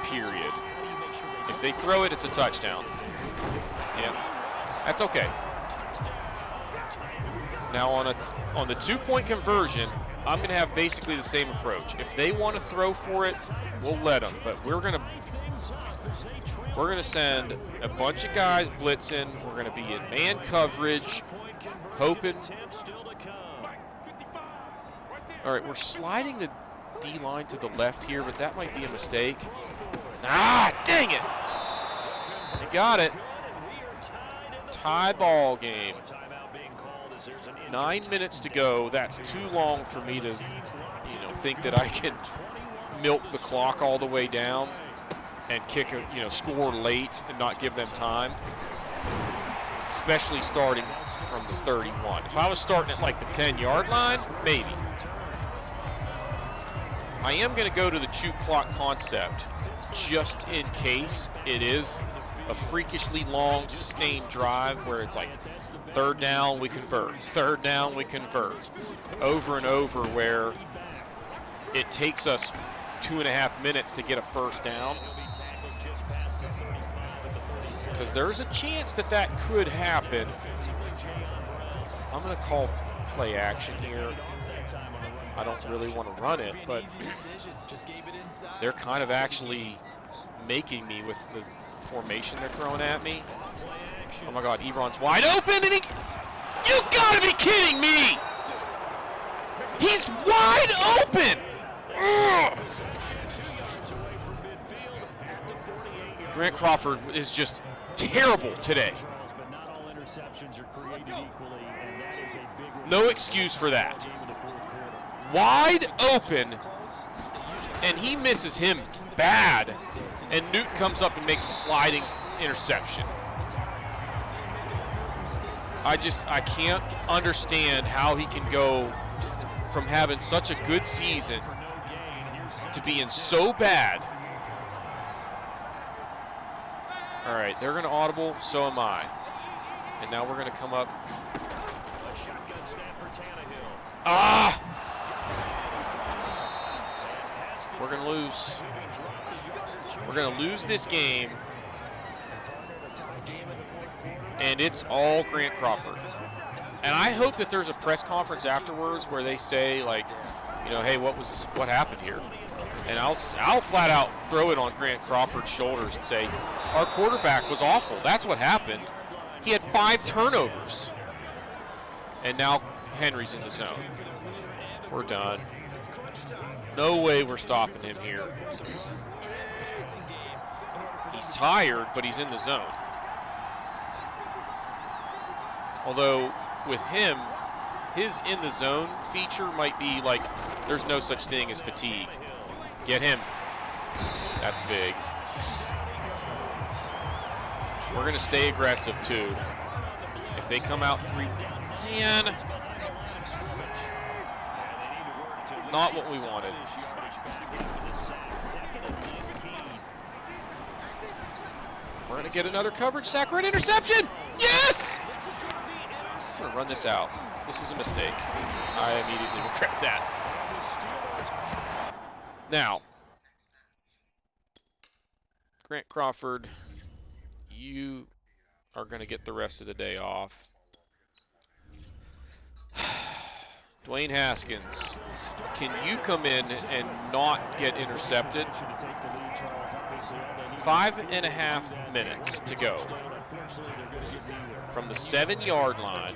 Period. If they throw it, it's a touchdown. Yeah, that's okay. Now on the 2-point conversion, I'm going to have basically the same approach. If they want to throw for it, we'll let them. But we're going to send a bunch of guys blitzing. We're going to be in man coverage, hoping. All right, we're sliding the D-line to the left here, but that might be a mistake. Ah, dang it! They got it. Tie ball game. 9 minutes to go. That's too long for me to, think that I can milk the clock all the way down and kick a, score late and not give them time. Especially starting from the 31. If I was starting at like the 10-yard line, maybe. I am going to go to the shoot clock concept just in case it is a freakishly long, sustained drive where it's like 3rd down, we convert, 3rd down, we convert, over and over, where it takes us 2.5 minutes to get a 1st down. Because there's a chance that that could happen. I'm going to call play action here. I don't really want to run it, but they're kind of actually making me with the formation they're throwing at me. Oh my God, Ebron's wide open, and you gotta be kidding me! He's wide open! Ugh. Grant Crawford is just terrible today. No excuse for that. Wide open, and he misses him bad, and Newton comes up and makes a sliding interception. I can't understand how he can go from having such a good season to being so bad. All right, they're going to audible, so am I. And now we're going to come up. Ah! We're going to lose. We're going to lose this game. And it's all Grant Crawford. And I hope that there's a press conference afterwards where they say, like, hey, what happened here? And I'll flat out throw it on Grant Crawford's shoulders and say, our quarterback was awful. That's what happened. He had 5 turnovers. And now Henry's in the zone. We're done. No way we're stopping him here. He's tired, but he's in the zone. Although, with him, his in the zone feature might be like, there's no such thing as fatigue. Get him. That's big. We're going to stay aggressive, too. If they come out 3, man, not what we wanted. We're going to get another coverage sack, right interception. Yes! I'm going to run this out. This is a mistake. I immediately regret that. Now, Grant Crawford, you are going to get the rest of the day off. Dwayne Haskins, can you come in and not get intercepted? 5.5 minutes to go from the 7-yard line.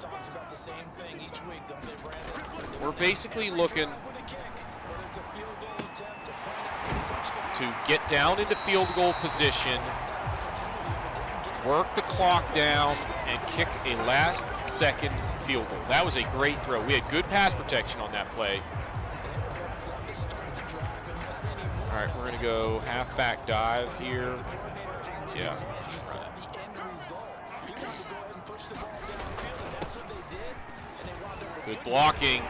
We're basically looking to get down into field goal position, work the clock down, and kick a last-second field goal. That was a great throw. We had good pass protection on that play. All right, we're going to go halfback dive here. Yeah, just run it. Good blocking.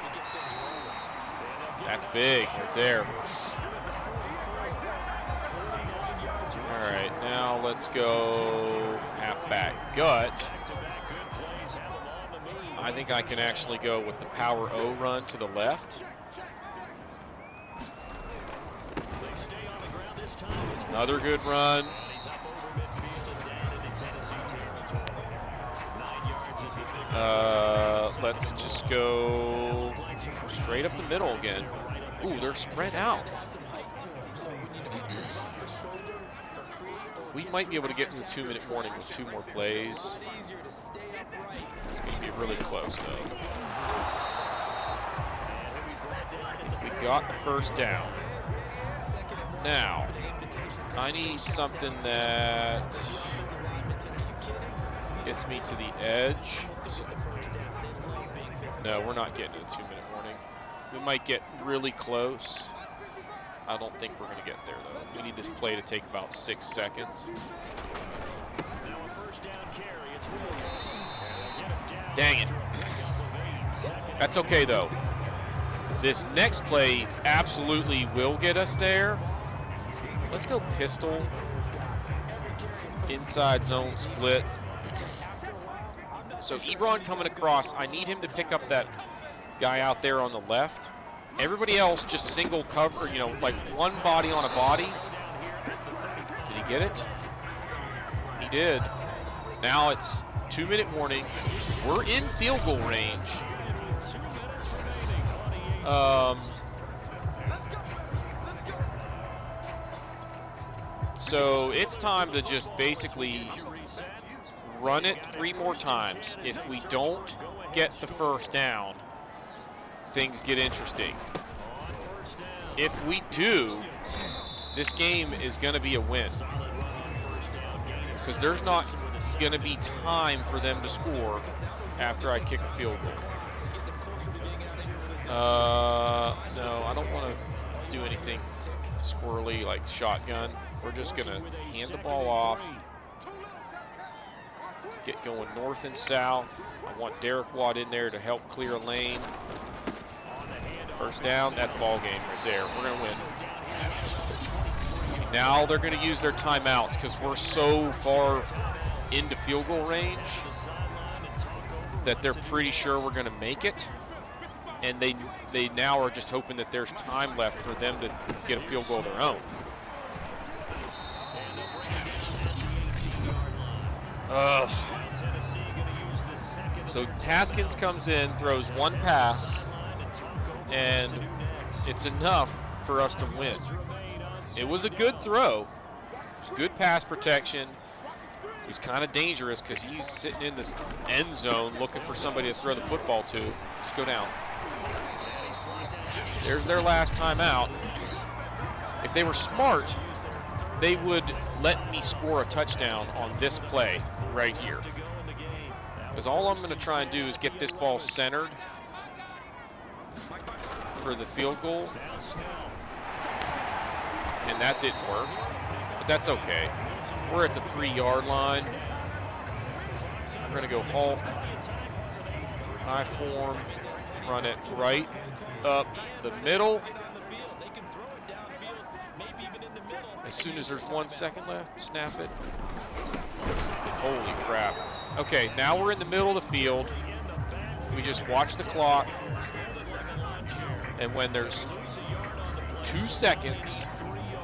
That's big right there. All right, now let's go halfback gut. I think I can actually go with the power O run to the left. Another good run. Let's just go straight up the middle again. Ooh, they're spread out. We might be able to get to the 2-minute warning with 2 more plays. It's going to be really close, though. We got the first down. Now, I need something that gets me to the edge. No, we're not getting to the 2-minute warning. We might get really close. I don't think we're going to get there, though. We need this play to take about 6 seconds. Dang it. That's okay, though. This next play absolutely will get us there. Let's go pistol. Inside zone split. So Ebron coming across, I need him to pick up that guy out there on the left. Everybody else just single cover, you know, like one body on a body. Did he get it? He did. Now it's 2-minute warning. We're in field goal range. So it's time to just basically run it 3 more times. If we don't get the first down, things get interesting. If we do, this game is going to be a win. Because there's not going to be time for them to score after I kick a field goal. No, I don't want to do anything squirrely like shotgun. We're just going to hand the ball off. Get going north and south. I want Derek Watt in there to help clear a lane. First down, that's ball game right there. We're going to win. See, now they're going to use their timeouts because we're so far into field goal range that they're pretty sure we're going to make it. And they now are just hoping that there's time left for them to get a field goal of their own. So Haskins comes in, throws 1 pass, and it's enough for us to win. It was a good throw, good pass protection. It was kind of dangerous because he's sitting in this end zone looking for somebody to throw the football to. Just go down. There's their last timeout. If they were smart, they would let me score a touchdown on this play right here. Because all I'm going to try and do is get this ball centered for the field goal. And that didn't work. But that's okay. We're at the 3-yard line. We're going to go Hulk. High form. Run it right up the middle. As soon as there's 1 second left, snap it. Holy crap. Okay, now we're in the middle of the field. We just watch the clock. And when there's 2 seconds,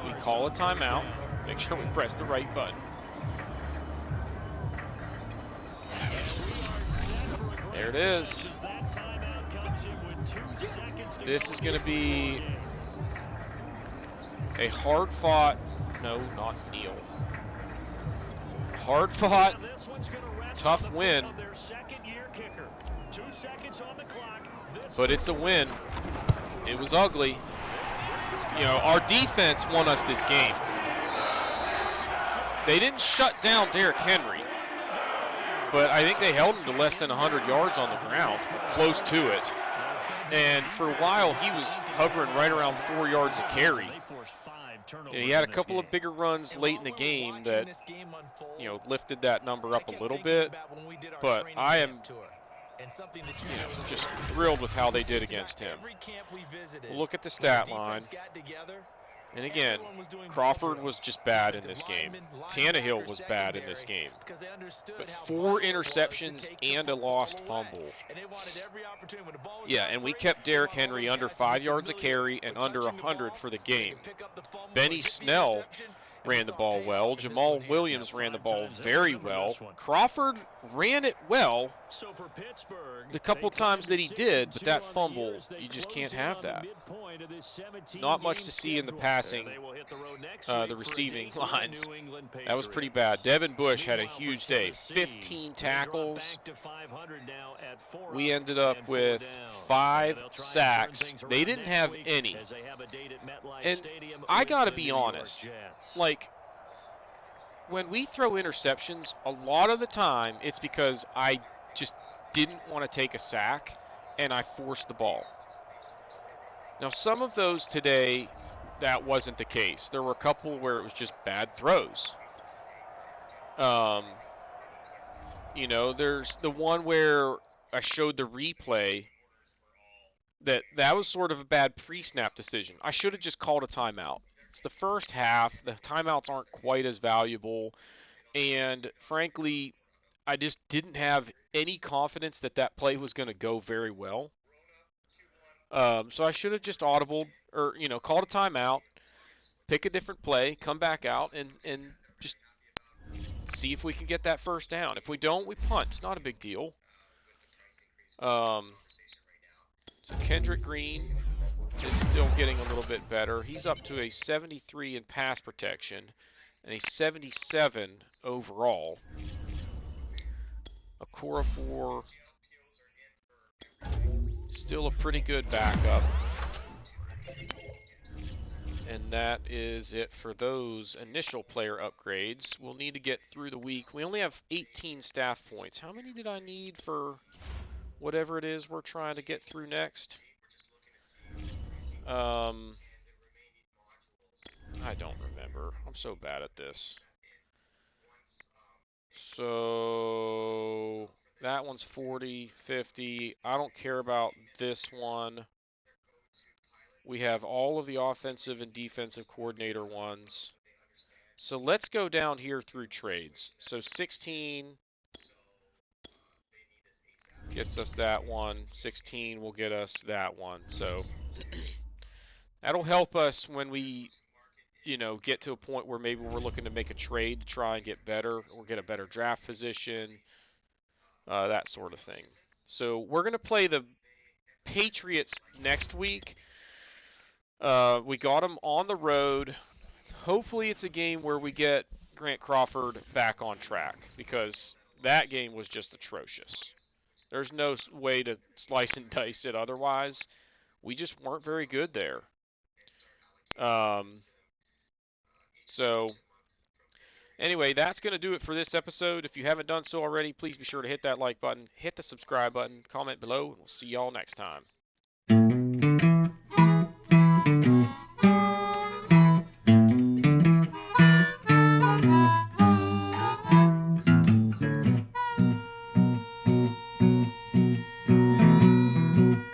we call a timeout. Make sure we press the right button. There it is. This is going to be a hard-fought, no, not kneel. Hard-fought, tough win. But it's a win. It was ugly. You know, our defense won us this game. They didn't shut down Derrick Henry, but I think they held him to less than 100 yards on the ground, close to it. And for a while, he was hovering right around 4 yards a carry. And he had a couple of bigger runs late in the game that, you know, lifted that number up a little bit. But I am, just thrilled with how they did against him. We'll look at the stat line. And again, Crawford was just bad in this game. Tannehill was bad in this game. But 4 interceptions and a lost fumble. Yeah, and we kept Derrick Henry under 5 yards a carry and under 100 for the game. Benny Snell ran the ball well. Jamal Williams ran the ball very well. Crawford ran it well the couple times that he did, but that fumble, you just can't have that. Not much to see in the passing, the receiving lines. That was pretty bad. Devin Bush had a huge day. 15 tackles. We ended up with 5 sacks. They didn't have any. And I gotta be honest, like, when we throw interceptions, a lot of the time it's because I just didn't want to take a sack and I forced the ball. Now, some of those today, that wasn't the case. There were a couple where it was just bad throws. You know, there's the one where I showed the replay that was sort of a bad pre-snap decision. I should have just called a timeout. It's the first half. The timeouts aren't quite as valuable. And frankly, I just didn't have any confidence that that play was going to go very well. So I should have just audibled or, called a timeout, pick a different play, come back out, and just see if we can get that first down. If we don't, we punt. It's not a big deal. So Kendrick Green is still getting a little bit better. He's up to a 73 in pass protection and a 77 overall. Okorafor, still a pretty good backup. And that is it for those initial player upgrades. We'll need to get through the week. We only have 18 staff points. How many did I need for whatever it is we're trying to get through next? I don't remember. I'm so bad at this. So that one's 40, 50. I don't care about this one. We have all of the offensive and defensive coordinator ones. So let's go down here through trades. So 16 gets us that one. 16 will get us that one. So that'll help us when we, get to a point where maybe we're looking to make a trade to try and get better or get a better draft position, that sort of thing. So we're going to play the Patriots next week. We got them on the road. Hopefully it's a game where we get Grant Crawford back on track, because that game was just atrocious. There's no way to slice and dice it otherwise. We just weren't very good there. So anyway, that's going to do it for this episode. If you haven't done so already, please be sure to hit that like button, hit the subscribe button, comment below, and we'll see y'all next time.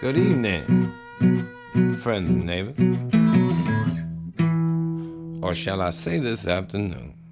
Good evening, friends and neighbors. Or shall I say this afternoon?